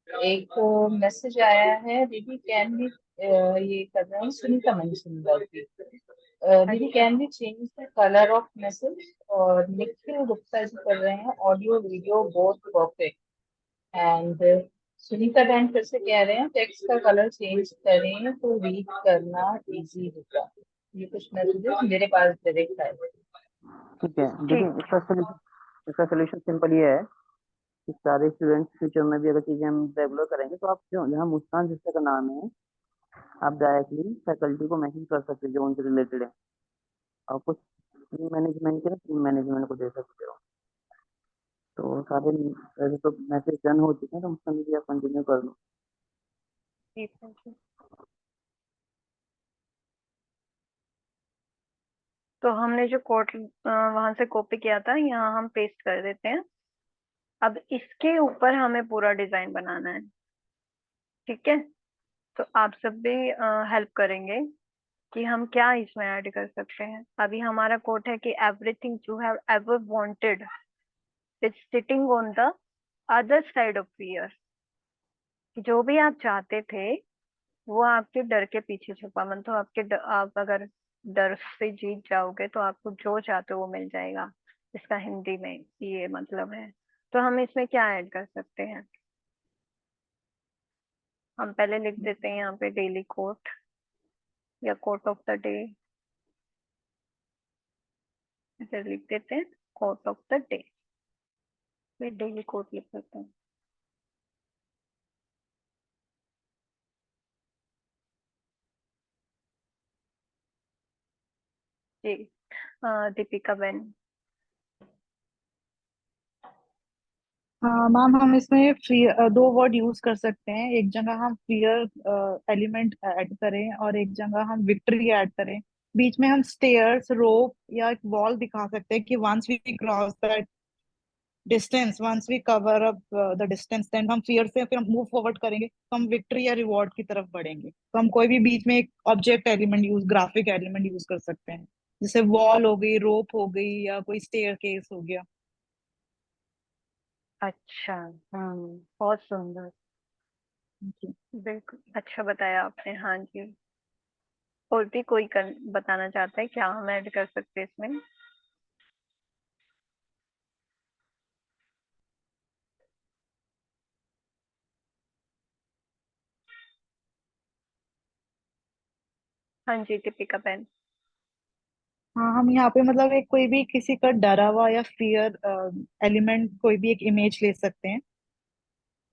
एक मैसेज आया है, दीदी कैन वी, ये कर रहे हैं सुनीता मनसिंगर जी। दीदी अच्छा, can we change the colour of message, और निखिल गुप्ता जी कर रहे हैं audio video both perfect. And Sunita बहन फिर से कह रहे हैं टेक्स्ट का कलर चेंज करें तो रीड करना इजी होगा। ये कुछ मैसेजेस मेरे पास डायरेक्ट आए। ठीक है, देखिए ठीक। इसका सोल्यूशन सिंपल ये है कि सारे स्टूडेंट्स फ्यूचर में भी अगर चीजें हम रेगुलर करेंगे, तो आप जो जहाँ मुस्कान जिसका का नाम है, आप डायरेक्टली फैकल्टी को मैसेज कर सकते हो जो उनसे रिलेटेड है, और कुछ टीम मैनेजमेंट के ना टीम मैनेजमेंट को दे सकते हो। तो सारे वैसे तो मैसेज डन हो चुके हैं, तो मुस्कान भी आप कंटिन्यू कर लो। ठीक है जी। तो हमने जो कोड वहां से कॉपी किया था, यहाँ हम पेस्ट कर देते हैं। अब इसके ऊपर हमें पूरा डिजाइन बनाना है, ठीक है। तो आप सब भी हेल्प करेंगे कि हम क्या इसमें ऐड कर सकते हैं। अभी हमारा कोट है कि everything you have ever wanted is sitting on the other side of fear. जो भी आप चाहते थे, वो आपके डर के पीछे छुपा, मतलब आप अगर डर से जीत जाओगे, तो आपको जो चाहते हो वो मिल जाएगा। इसका हिंदी में ये मतलब है। तो हम इसमें क्या ऐड कर सकते हैं? हम पहले लिख देते हैं यहाँ पे डेली कोट, या कोट ऑफ द डे, इधर लिख देते हैं कोट ऑफ द डे। फिर डेली कोट लिख देते हैं। जी, दीपिका बेन। मैम हम इसमें दो वर्ड यूज कर सकते हैं। एक जगह हम फियर एलिमेंट ऐड करें और एक जगह हम विक्ट्री ऐड करें। बीच में हम स्टेयर्स, रोप या एक वॉल दिखा सकते हैं कि once we cross that distance, once we cover up the distance, then हम फियर से फिर हम मूव फॉरवर्ड करेंगे, तो हम विक्ट्री या रिवॉर्ड की तरफ बढ़ेंगे। तो हम कोई भी बीच में एक object element use, graphic element use कर सकते हैं, जैसे वॉल हो गई, रोप हो गई, या कोई स्टेयर केस हो गया। अच्छा। बहुत सुंदर। Okay. बिल्कुल अच्छा बताया आपने। हाँ जी। और भी कोई बताना चाहता है क्या हम ऐड कर सकते हैं इसमें? हाँ जी दीपिका बहन। हाँ, हम यहाँ पे मतलब एक कोई भी किसी का डरा हुआ या फियर एलिमेंट, कोई भी एक इमेज ले सकते हैं,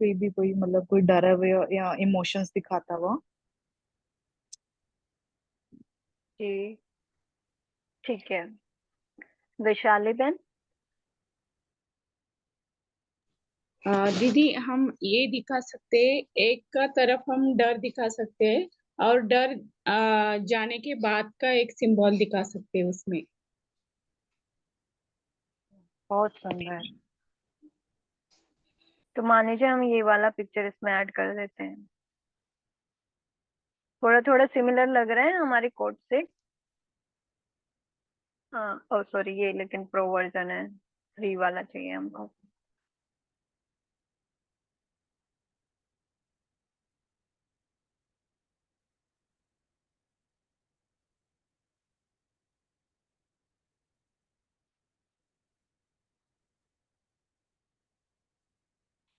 कोई भी, कोई मतलब कोई डरा हुआ या इमोशंस दिखाता हुआ। जी ठीक है। वैशाली बहन। दीदी हम ये दिखा सकते हैं, एक का तरफ हम डर दिखा सकते हैं और डर जाने के बाद का एक सिंबल दिखा सकते हैं उसमें। बहुत सुंदर। तो मान लीजिए हम ये वाला पिक्चर इसमें ऐड कर देते हैं। थोड़ा थोड़ा सिमिलर लग रहा है हमारे कोड से। हाँ ओ सॉरी, ये लेकिन प्रो वर्जन है, फ्री वाला चाहिए हमको।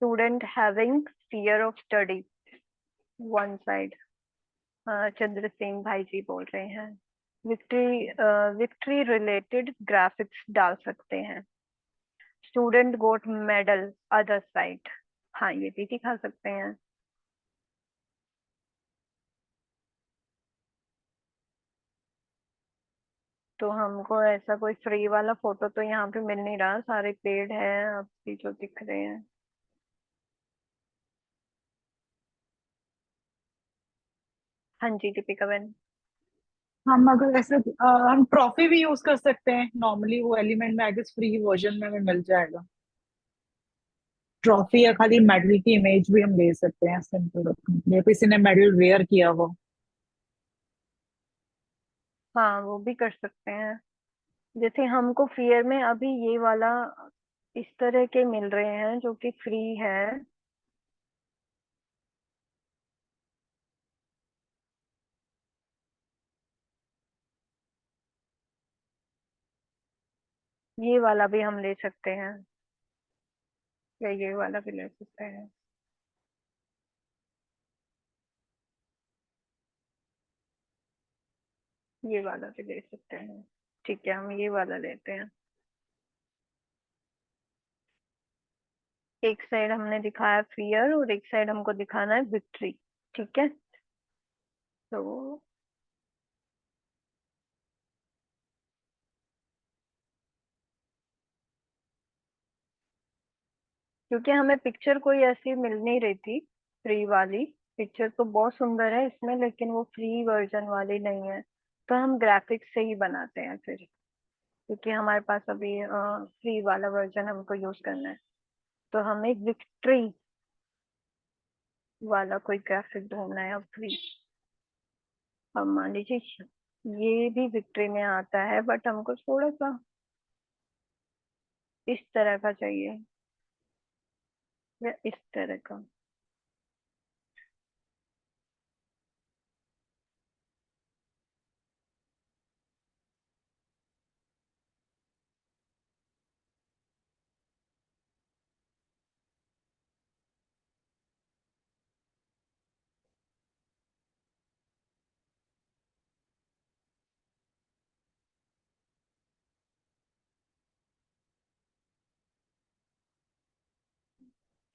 Student having fear of study, one side. Chandra Singh भाई जी बोल रहे हैं। विक्ट्री, विक्ट्री रिलेटेड ग्राफिक्स डाल सकते हैं। स्टूडेंट गोट मेडल, अदर साइड। हाँ ये भी दिखा सकते हैं। तो हमको ऐसा कोई फ्री वाला फोटो तो यहाँ पे मिल नहीं रहा, सारे पेड़ हैं आपकी जो दिख रहे हैं। हाँ जी दीपिका बहन। हम अगर ऐसे हम ट्रॉफी भी यूज कर सकते हैं नॉर्मली, वो एलिमेंट में आई गेस फ्री वर्जन में हमें मिल जाएगा। ट्रॉफी या खाली मेडल की इमेज भी हम ले सकते हैं सिंपल रखने के लिए, किसी ने मेडल वेयर किया हो। हाँ वो भी कर सकते हैं। जैसे हमको फियर में अभी ये वाला इस तरह के मिल रहे हैं जो कि फ्री है। ये वाला भी हम ले सकते हैं, या ये वाला भी ले सकते हैं। ये वाला भी ले सकते हैं। ठीक है हम ये वाला लेते हैं। एक साइड हमने दिखाया फियर और एक साइड हमको दिखाना है विक्ट्री। ठीक है। तो क्योंकि हमें पिक्चर कोई ऐसी मिल नहीं रही थी, फ्री वाली पिक्चर तो बहुत सुंदर है इसमें, लेकिन वो फ्री वर्जन वाली नहीं है। तो हम ग्राफिक्स से ही बनाते हैं फिर, क्योंकि हमारे पास अभी फ्री वाला वर्जन हमको यूज करना है। तो हमें विक्ट्री वाला कोई ग्राफिक ढूंढना है अब फ्री। अब मान लीजिए ये भी विक्ट्री में आता है, बट हमको थोड़ा सा इस तरह का चाहिए, या इस तरह का।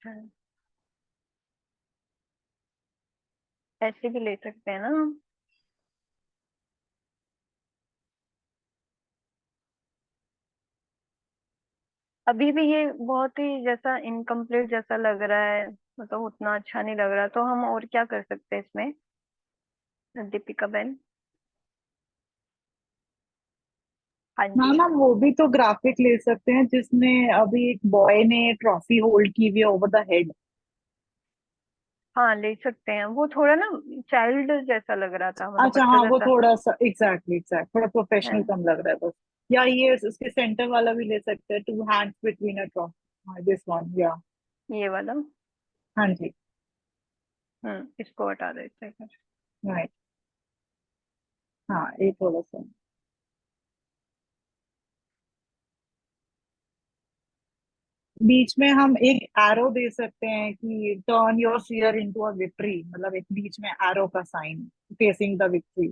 हाँ, ऐसे भी ले सकते हैं ना हम। अभी भी ये बहुत ही जैसा इनकम्प्लीट जैसा लग रहा है, मतलब उतना अच्छा नहीं लग रहा। तो हम और क्या कर सकते हैं इसमें दीपिका बहन? हाँ जी। मैम हम वो भी तो ग्राफिक ले सकते हैं जिसमें अभी एक बॉय ने ट्रॉफी होल्ड की हुई है ओवर द हेड। हाँ ले सकते हैं, वो थोड़ा ना चाइल्ड जैसा लग रहा था, मतलब अच्छा बच्चा हाँ वो जैसा थोड़ा सा एग्जैक्ट थोड़ा है। प्रोफेशनल कम लग रहा है बस। या ये उसके सेंटर वाला भी ले सकते हैं, two hands between a trophy, हाँ दिस वन या। ये वाला। हाँ जी। इसको हटा देते हैं फिर। राइट। हाँ ये थोड़ा सा। बीच में हम एक एरो दे सकते हैं कि turn your fear into a victory, मतलब एक बीच में एरो का साइन फेसिंग द विक्ट्री।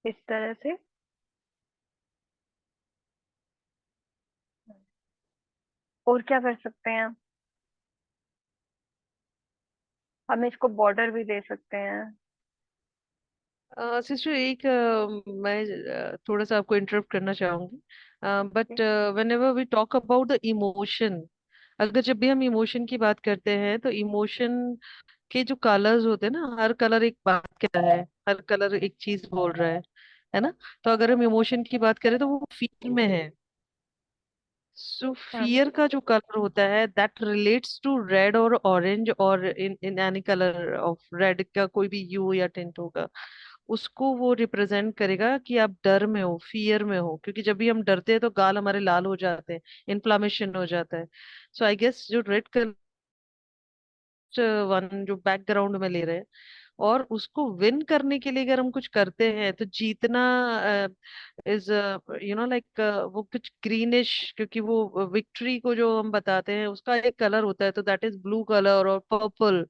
इस तरह से। और क्या कर सकते हैं हम इसको बॉर्डर भी दे सकते हैं। सिस्टर एक मैं थोड़ा सा आपको इंटरप्ट करना चाहूंगी, but whenever we talk about the emotion, अगर जब भी हम इमोशन की बात करते हैं तो इमोशन के जो कलर्स होते हैं ना, हर कलर एक बात कह रहा है, हर कलर एक चीज बोल रहा है ना। तो अगर हम इमोशन की बात करें तो वो फील में है। सो हाँ। फियर का जो कलर होता है दैट रिलेट्स टू रेड और ऑरेंज, और in in any colour of red का कोई भी यू या टिंट होगा, उसको वो रिप्रेजेंट करेगा कि आप डर में हो, फियर में हो, क्योंकि जब भी हम डरते हैं तो गाल हमारे लाल हो जाते हैं, इन्फ्लामेशन हो जाता है। सो आई गेस जो रेड कलर वन जो बैकग्राउंड में ले रहे हैं, और उसको विन करने के लिए अगर हम कुछ करते हैं तो जीतना इज लाइक वो कुछ ग्रीनिश, क्योंकि वो विक्ट्री को जो हम बताते हैं उसका एक कलर होता है, तो दैट इज ब्लू कलर, और पर्पल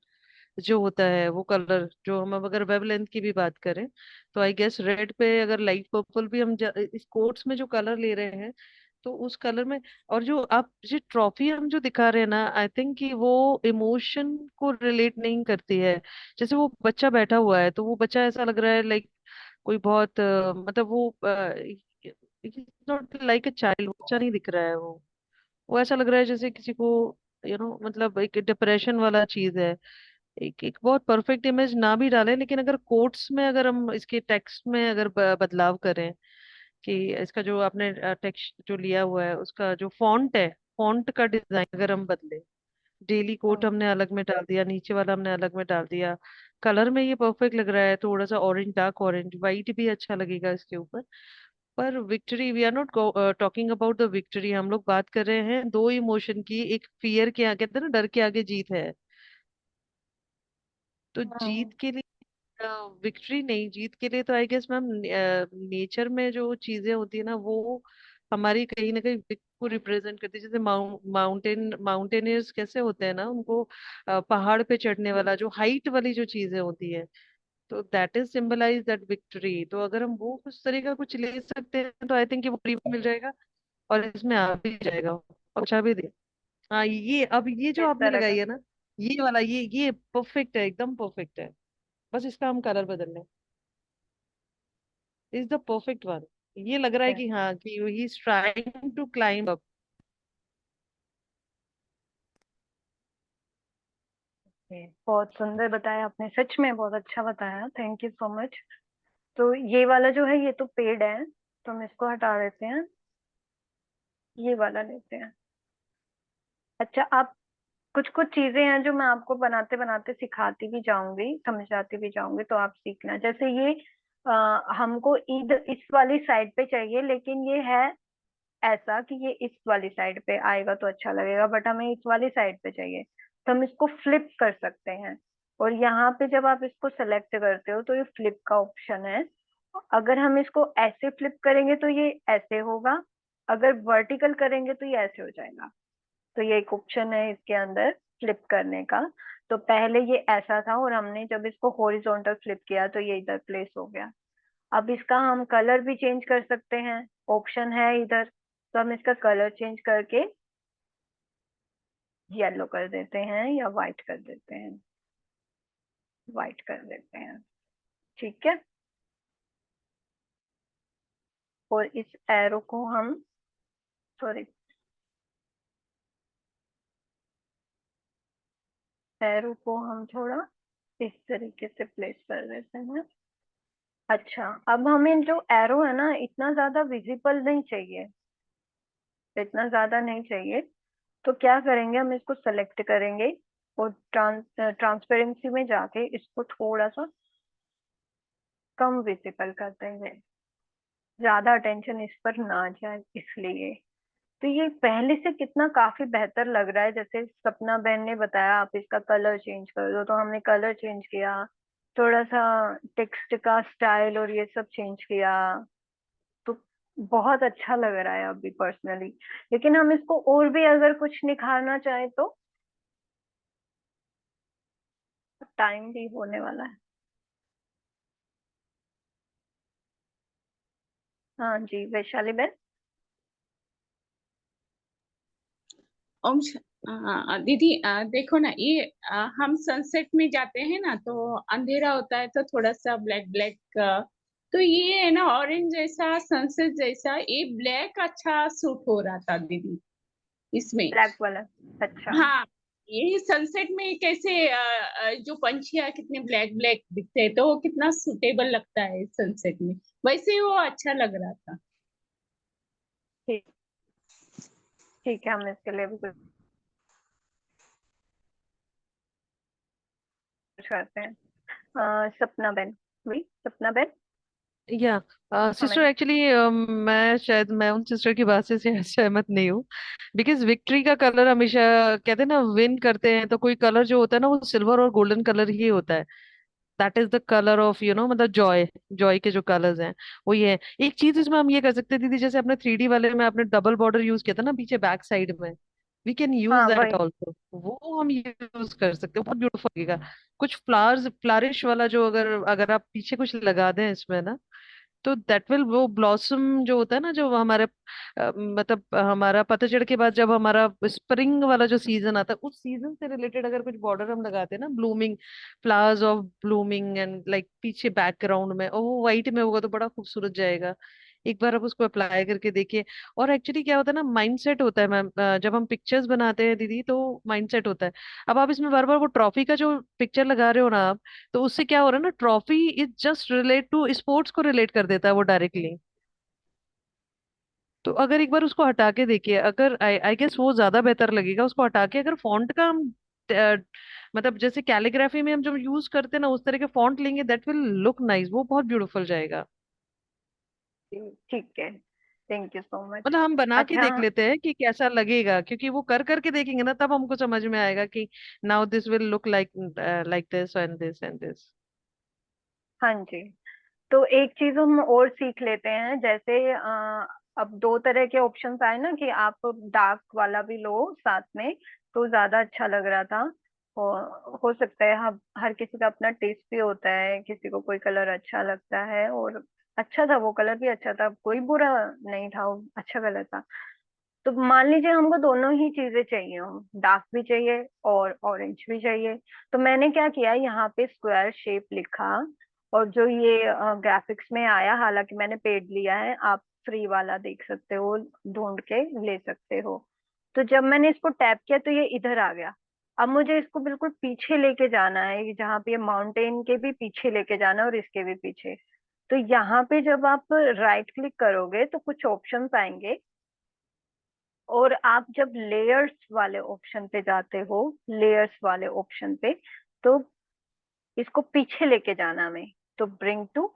जो होता है वो कलर, जो हम अब अगर वेवलेंथ की भी बात करें तो आई गेस रेड पे अगर लाइट पर्पल भी हम इस कोट्स में जो कलर ले रहे हैं तो उस कलर में। और जो आप जो ट्रॉफी हम जो दिखा रहे हैं ना, आई थिंक कि वो इमोशन को रिलेट नहीं करती है। जैसे वो बच्चा बैठा हुआ है तो वो बच्चा ऐसा लग रहा है लाइक कोई बहुत मतलब वो नॉट लाइक अ चाइल्ड, बच्चा नहीं दिख रहा है वो ऐसा लग रहा है जैसे किसी को मतलब एक डिप्रेशन वाला चीज है। एक एक बहुत परफेक्ट इमेज ना भी डालें, लेकिन अगर कोट्स में अगर हम इसके टेक्स्ट में अगर बदलाव करें, कि इसका जो आपने टेक्स्ट जो लिया हुआ है उसका जो फॉन्ट है, फॉन्ट का डिजाइन अगर हम बदले, डेली कोट हाँ। हमने अलग में डाल दिया, नीचे वाला हमने अलग में डाल दिया, कलर में ये परफेक्ट लग रहा है, थोड़ा सा ऑरेंज, डार्क ऑरेंज, वाइट भी अच्छा लगेगा इसके ऊपर। पर victory, we are not talking about the victory, हम लोग बात कर रहे हैं दो इमोशन की, एक फियर के आगे, कहते हैं ना डर के आगे जीत है। तो हाँ। जीत के लिए विक्ट्री नहीं, जीत के लिए तो आई गेस मैम नेचर में जो चीजें होती है ना वो हमारी कहीं ना कहीं विक को रिप्रेजेंट करती है। जैसे माउंटेनियर्स कैसे होते हैं ना, उनको पहाड़ पे चढ़ने वाला जो हाइट वाली जो चीजें होती है, तो that is symbolise that victory. तो अगर हम वो कुछ तरह का कुछ ले सकते हैं तो आई थिंक वो फ्री मिल जाएगा और इसमें आ भी जाएगा और अच्छा भी दे। हाँ ये अब ये जो इस आपने तरह लगाई का। है ना, ये वाला, ये परफेक्ट है, एकदम परफेक्ट है। बस इसका हम कलर बदल लें, इज द परफेक्ट वन। ये लग रहा है कि हाँ कि he is trying to climb up. बहुत सुंदर बताया आपने, सच में बहुत अच्छा बताया, थैंक यू सो मच। तो ये वाला जो है ये तो पेड़ है, तो हम इसको हटा देते हैं, ये वाला लेते हैं। अच्छा, आप कुछ कुछ चीजें हैं जो मैं आपको बनाते बनाते सिखाती भी जाऊंगी, समझाती भी जाऊंगी, तो आप सीखना। जैसे ये हमको इधर इस वाली साइड पे चाहिए, लेकिन ये है ऐसा कि ये इस वाली साइड पे आएगा तो अच्छा लगेगा, बट हमें इस वाली साइड पे चाहिए, तो हम इसको फ्लिप कर सकते हैं। और यहाँ पे जब आप इसको सेलेक्ट करते हो तो ये फ्लिप का ऑप्शन है। अगर हम इसको ऐसे फ्लिप करेंगे तो ये ऐसे होगा, अगर वर्टिकल करेंगे तो ये ऐसे हो जाएगा। तो ये एक ऑप्शन है इसके अंदर फ्लिप करने का। तो पहले ये ऐसा था और हमने जब इसको हॉरिजॉन्टल फ्लिप किया तो ये इधर प्लेस हो गया। अब इसका हम कलर भी चेंज कर सकते हैं, ऑप्शन है इधर। तो हम इसका कलर चेंज करके येलो कर देते हैं या वाइट कर देते हैं, वाइट कर देते हैं। ठीक है। और इस एरो को हम, सॉरी, एरो को हम थोड़ा इस तरीके से प्लेस कर देते हैं। अच्छा, अब हमें जो एरो है ना, इतना ज्यादा विजिबल नहीं चाहिए, इतना ज्यादा नहीं चाहिए। तो क्या करेंगे, हम इसको सेलेक्ट करेंगे और ट्रांसपेरेंसी में जाके इसको थोड़ा सा कम विजिबल कर देंगे, ज्यादा अटेंशन इस पर ना जाए इसलिए। तो ये पहले से कितना काफी बेहतर लग रहा है। जैसे सपना बहन ने बताया आप इसका कलर चेंज कर दो, तो हमने कलर चेंज किया, थोड़ा सा टेक्स्ट का स्टाइल और ये सब चेंज किया, तो बहुत अच्छा लग रहा है अभी पर्सनली। लेकिन हम इसको और भी अगर कुछ निखारना चाहें तो टाइम भी होने वाला है। हाँ जी वैशाली बहन। दीदी, देखो ना, ये हम सनसेट में जाते हैं ना, तो अंधेरा होता है तो थोड़ा सा ब्लैक ब्लैक, तो ये है ना ऑरेंज जैसा, सनसेट जैसा, ये ब्लैक अच्छा सूट हो रहा था दीदी इसमें। ब्लैक वाला, अच्छा। हाँ, ये सनसेट में कैसे जो पंछियाँ कितने ब्लैक ब्लैक दिखते हैं, तो वो कितना सुटेबल लगता है सनसेट में, वैसे वो अच्छा लग रहा था। ठीक, ठीक है, हम इसके लिए भी कुछ करते हैं। सपना बहन, वही सपना बहन। या हाँ सिस्टर, मैडम। एक्चुअली मैं उन सिस्टर की बात से सहमत नहीं हूँ। बिकॉज विक्ट्री का कलर हमेशा कहते हैं ना, विन करते हैं तो कोई कलर जो होता है ना वो सिल्वर और गोल्डन कलर ही होता है। That is the colour of मतलब जॉय। जॉय के जो कलर्स हैं वो ये है। एक चीज इसमें हम ये कर सकते हैं दीदी, जैसे अपने 3D वाले में आपने डबल बॉर्डर यूज किया था ना पीछे बैक साइड में, वी कैन यूज हाँ दैट वही। ऑल्सो, वो हम यूज कर सकते हैं, बहुत ब्यूटीफुल लगेगा। कुछ फ्लावर्स, फ्लारिश वाला जो अगर अगर आप पीछे कुछ लगा दें इसमें ना, तो दैट विल, वो ब्लॉसम जो होता है ना, जो हमारे मतलब हमारा पतझड़ के बाद जब हमारा स्प्रिंग वाला जो सीजन आता है, उस सीजन से रिलेटेड अगर कुछ बॉर्डर हम लगाते हैं ना, blooming flowers of blooming and like पीछे बैकग्राउंड में, और वो व्हाइट में होगा तो बड़ा खूबसूरत जाएगा। एक बार आप उसको अप्लाई करके देखिए। और एक्चुअली क्या होता है ना, माइंडसेट होता है मैम, जब हम पिक्चर्स बनाते हैं दीदी तो माइंडसेट होता है। अब आप इसमें बार बार वो ट्रॉफी का जो पिक्चर लगा रहे हो ना आप, तो उससे क्या हो रहा है ना, trophy is just relate to sports को रिलेट कर देता है वो डायरेक्टली। तो अगर एक बार उसको हटा के देखिए, अगर आई आई गेस वो ज्यादा बेहतर लगेगा। उसको हटा के अगर फॉन्ट का हम मतलब जैसे कैलीग्राफी में हम जो यूज करते हैं ना उस तरह के फॉन्ट लेंगे, दैट विल लुक नाइस, वो बहुत ब्यूटीफुल जाएगा। ठीक है, थैंक यू सो मच। मतलब हम बना के अच्छा, देख लेते हैं कि कैसा लगेगा, क्योंकि वो कर करके देखेंगे ना तब हमको समझ में आएगा कि now this will look like like this and this and this. हाँ जी। तो एक चीज हम और सीख लेते हैं, जैसे अब दो तरह के ऑप्शंस आए ना कि आप डार्क वाला भी लो साथ में, तो ज्यादा अच्छा लग रहा था। हो सकता है हर किसी का अपना टेस्ट भी होता है, किसी को कोई कलर अच्छा लगता है, और अच्छा था, वो कलर भी अच्छा था, कोई बुरा नहीं था, वो अच्छा कलर था। तो मान लीजिए हमको दोनों ही चीजें चाहिए हो, डार्क भी चाहिए और ऑरेंज भी चाहिए। तो मैंने क्या किया, यहाँ पे स्क्वायर शेप लिखा, और जो ये ग्राफिक्स में आया, हालांकि मैंने पेड लिया है, आप फ्री वाला देख सकते हो, ढूंढ के ले सकते हो। तो जब मैंने इसको टैप किया तो ये इधर आ गया। अब मुझे इसको बिल्कुल पीछे लेके जाना है, जहाँ पे माउंटेन के भी पीछे लेके जाना है और इसके भी पीछे। तो यहाँ पे जब आप राइट क्लिक करोगे तो कुछ ऑप्शंस आएंगे, और आप जब लेयर्स वाले ऑप्शन पे जाते हो, लेयर्स वाले ऑप्शन पे, तो इसको पीछे लेके जाना हमें। तो bring to,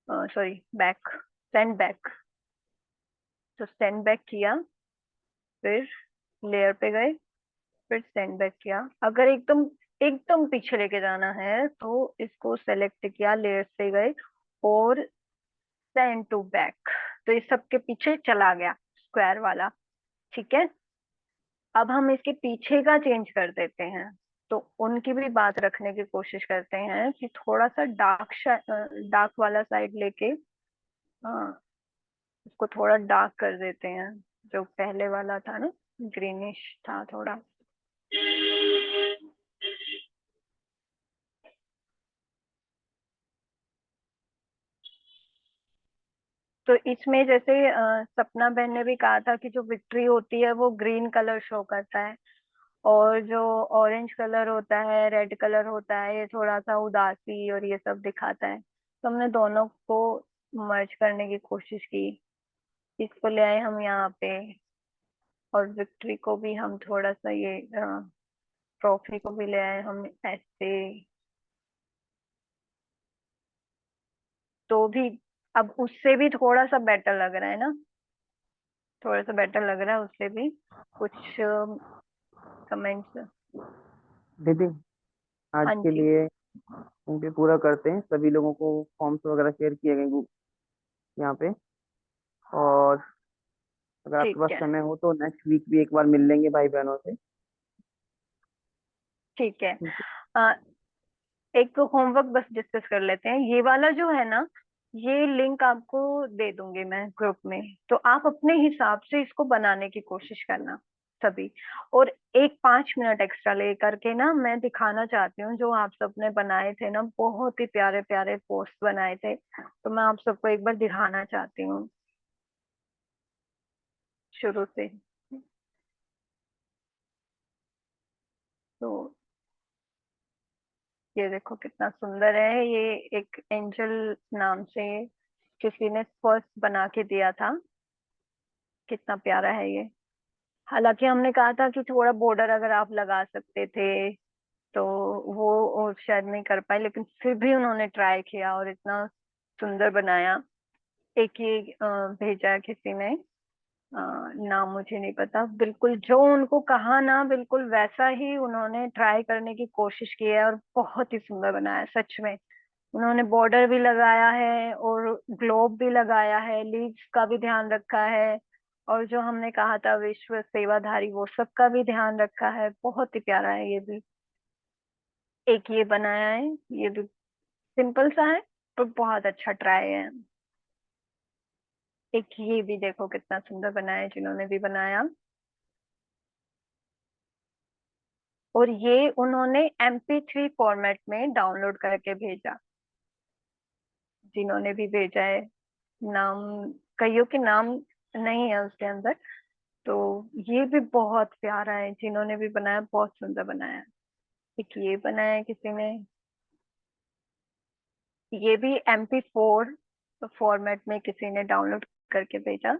sorry, back, send back. तो सेंड बैक किया, फिर लेयर पे गए, फिर सेंड बैक किया। अगर एकदम एकदम पीछे लेके जाना है तो इसको सेलेक्ट किया, लेयर पे गए और सेंड टू बैक, तो ये सबके पीछे चला गया स्क्वायर वाला। ठीक है, अब हम इसके पीछे का चेंज कर देते हैं। तो उनकी भी बात रखने की कोशिश करते हैं कि थोड़ा सा डार्क वाला साइड लेके, हाँ, उसको थोड़ा डार्क कर देते हैं। जो पहले वाला था ना, ग्रीनिश था थोड़ा। तो इसमें जैसे सपना बहन ने भी कहा था कि जो विक्ट्री होती है वो ग्रीन कलर शो करता है, और जो ऑरेंज कलर होता है, रेड कलर होता है, ये थोड़ा सा उदासी और ये सब दिखाता है, तो हमने दोनों को मर्ज करने की कोशिश की। इसको ले आए हम यहाँ पे, और विक्ट्री को भी हम थोड़ा सा ये ट्रॉफी को भी ले आए हम ऐसे। तो भी अब उससे भी थोड़ा सा बेटर लग रहा है ना, थोड़ा सा बेटर लग रहा है उससे भी। कुछ कमेंट्स? दीदी, आज हाँ के जी, लिए यहीं पे पूरा करते हैं। सभी लोगों को फॉर्म्स वगैरह शेयर किए गए यहाँ पे। और अगर आपके ठीक पास है, समय हो तो नेक्स्ट वीक भी एक बार मिल लेंगे भाई बहनों से। ठीक है। ठीक है। अ, एक होमवर्क बस डिस्कस कर लेते हैं। ये वाला जो है ना, ये लिंक आपको दे दूंगी मैं ग्रुप में, तो आप अपने हिसाब से इसको बनाने की कोशिश करना सभी। और एक 5 मिनट एक्स्ट्रा ले करके ना, मैं दिखाना चाहती हूँ जो आप सबने बनाए थे ना, बहुत ही प्यारे प्यारे पोस्ट बनाए थे, तो मैं आप सबको एक बार दिखाना चाहती हूँ शुरू से। तो ये देखो कितना सुंदर है। ये एक एंजल नाम से किसी ने फर्स्ट बना के दिया था, कितना प्यारा है ये। हालांकि हमने कहा था कि थोड़ा बॉर्डर अगर आप लगा सकते थे, तो वो शायद नहीं कर पाए, लेकिन फिर भी उन्होंने ट्राई किया और इतना सुंदर बनाया। एक ये भेजा है किसी ने, नाम मुझे नहीं पता। बिल्कुल जो उनको कहा ना, बिल्कुल वैसा ही उन्होंने ट्राई करने की कोशिश की है, और बहुत ही सुंदर बनाया है सच में। उन्होंने बॉर्डर भी लगाया है और ग्लोब भी लगाया है, लीव्स का भी ध्यान रखा है, और जो हमने कहा था विश्व सेवाधारी, वो सब का भी ध्यान रखा है। बहुत ही प्यारा है ये भी। एक ये बनाया है, ये भी सिंपल सा है पर बहुत अच्छा ट्राई है। एक ये भी देखो कितना सुंदर बनाया है जिन्होंने भी बनाया। और ये उन्होंने MP3 फॉर्मेट में डाउनलोड करके भेजा, जिन्होंने भी भेजा है। नाम, कईयों के नाम नहीं है उसके अंदर। तो ये भी बहुत प्यारा है, जिन्होंने भी बनाया बहुत सुंदर बनाया है। एक ये बनाया है किसी ने, ये भी MP4 फॉर्मेट में किसी ने डाउनलोड करके भेजा।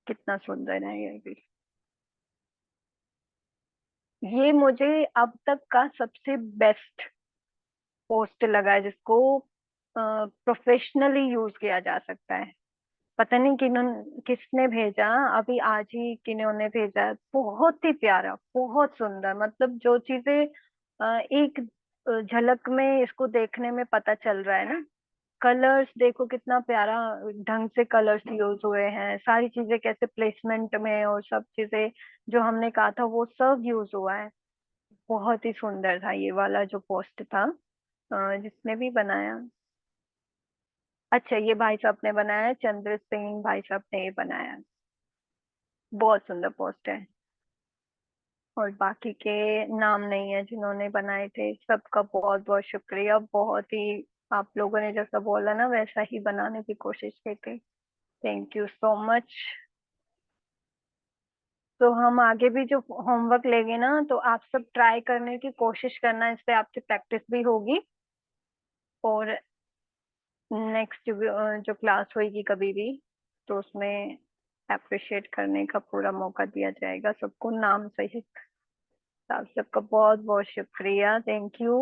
कितना सुंदर है ये भी। ये मुझे अब तक का सबसे बेस्ट पोस्ट लगा है, जिसको प्रोफेशनली यूज किया जा सकता है। पता नहीं किसने भेजा, अभी आज ही किन्होंने भेजा है। बहुत ही प्यारा, बहुत सुंदर, मतलब जो चीजें एक झलक में इसको देखने में पता चल रहा है ना। कलर्स देखो कितना प्यारा ढंग से कलर्स यूज हुए हैं, सारी चीजें कैसे प्लेसमेंट में, और सब चीजें जो हमने कहा था वो सब यूज हुआ है। बहुत ही सुंदर था ये वाला जो पोस्ट था, जिसने भी बनाया। अच्छा, ये भाई साहब ने बनाया है, चंद्र सिंह भाई साहब ने ये बनाया है। बहुत सुंदर पोस्ट है। और बाकी के नाम नहीं है जिन्होंने बनाए थे। सबका बहुत बहुत शुक्रिया। बहुत ही आप लोगों ने जैसा बोला ना, वैसा ही बनाने की कोशिश की थी। Thank you so much. तो हम आगे भी जो होमवर्क लेंगे ना, तो आप सब ट्राई करने की कोशिश करना, इससे आपकी प्रैक्टिस भी होगी। और नेक्स्ट जो क्लास होगी कभी भी, तो उसमें अप्रिशिएट करने का पूरा मौका दिया जाएगा सबको, नाम सहित। आप सबका बहुत बहुत शुक्रिया। Thank you.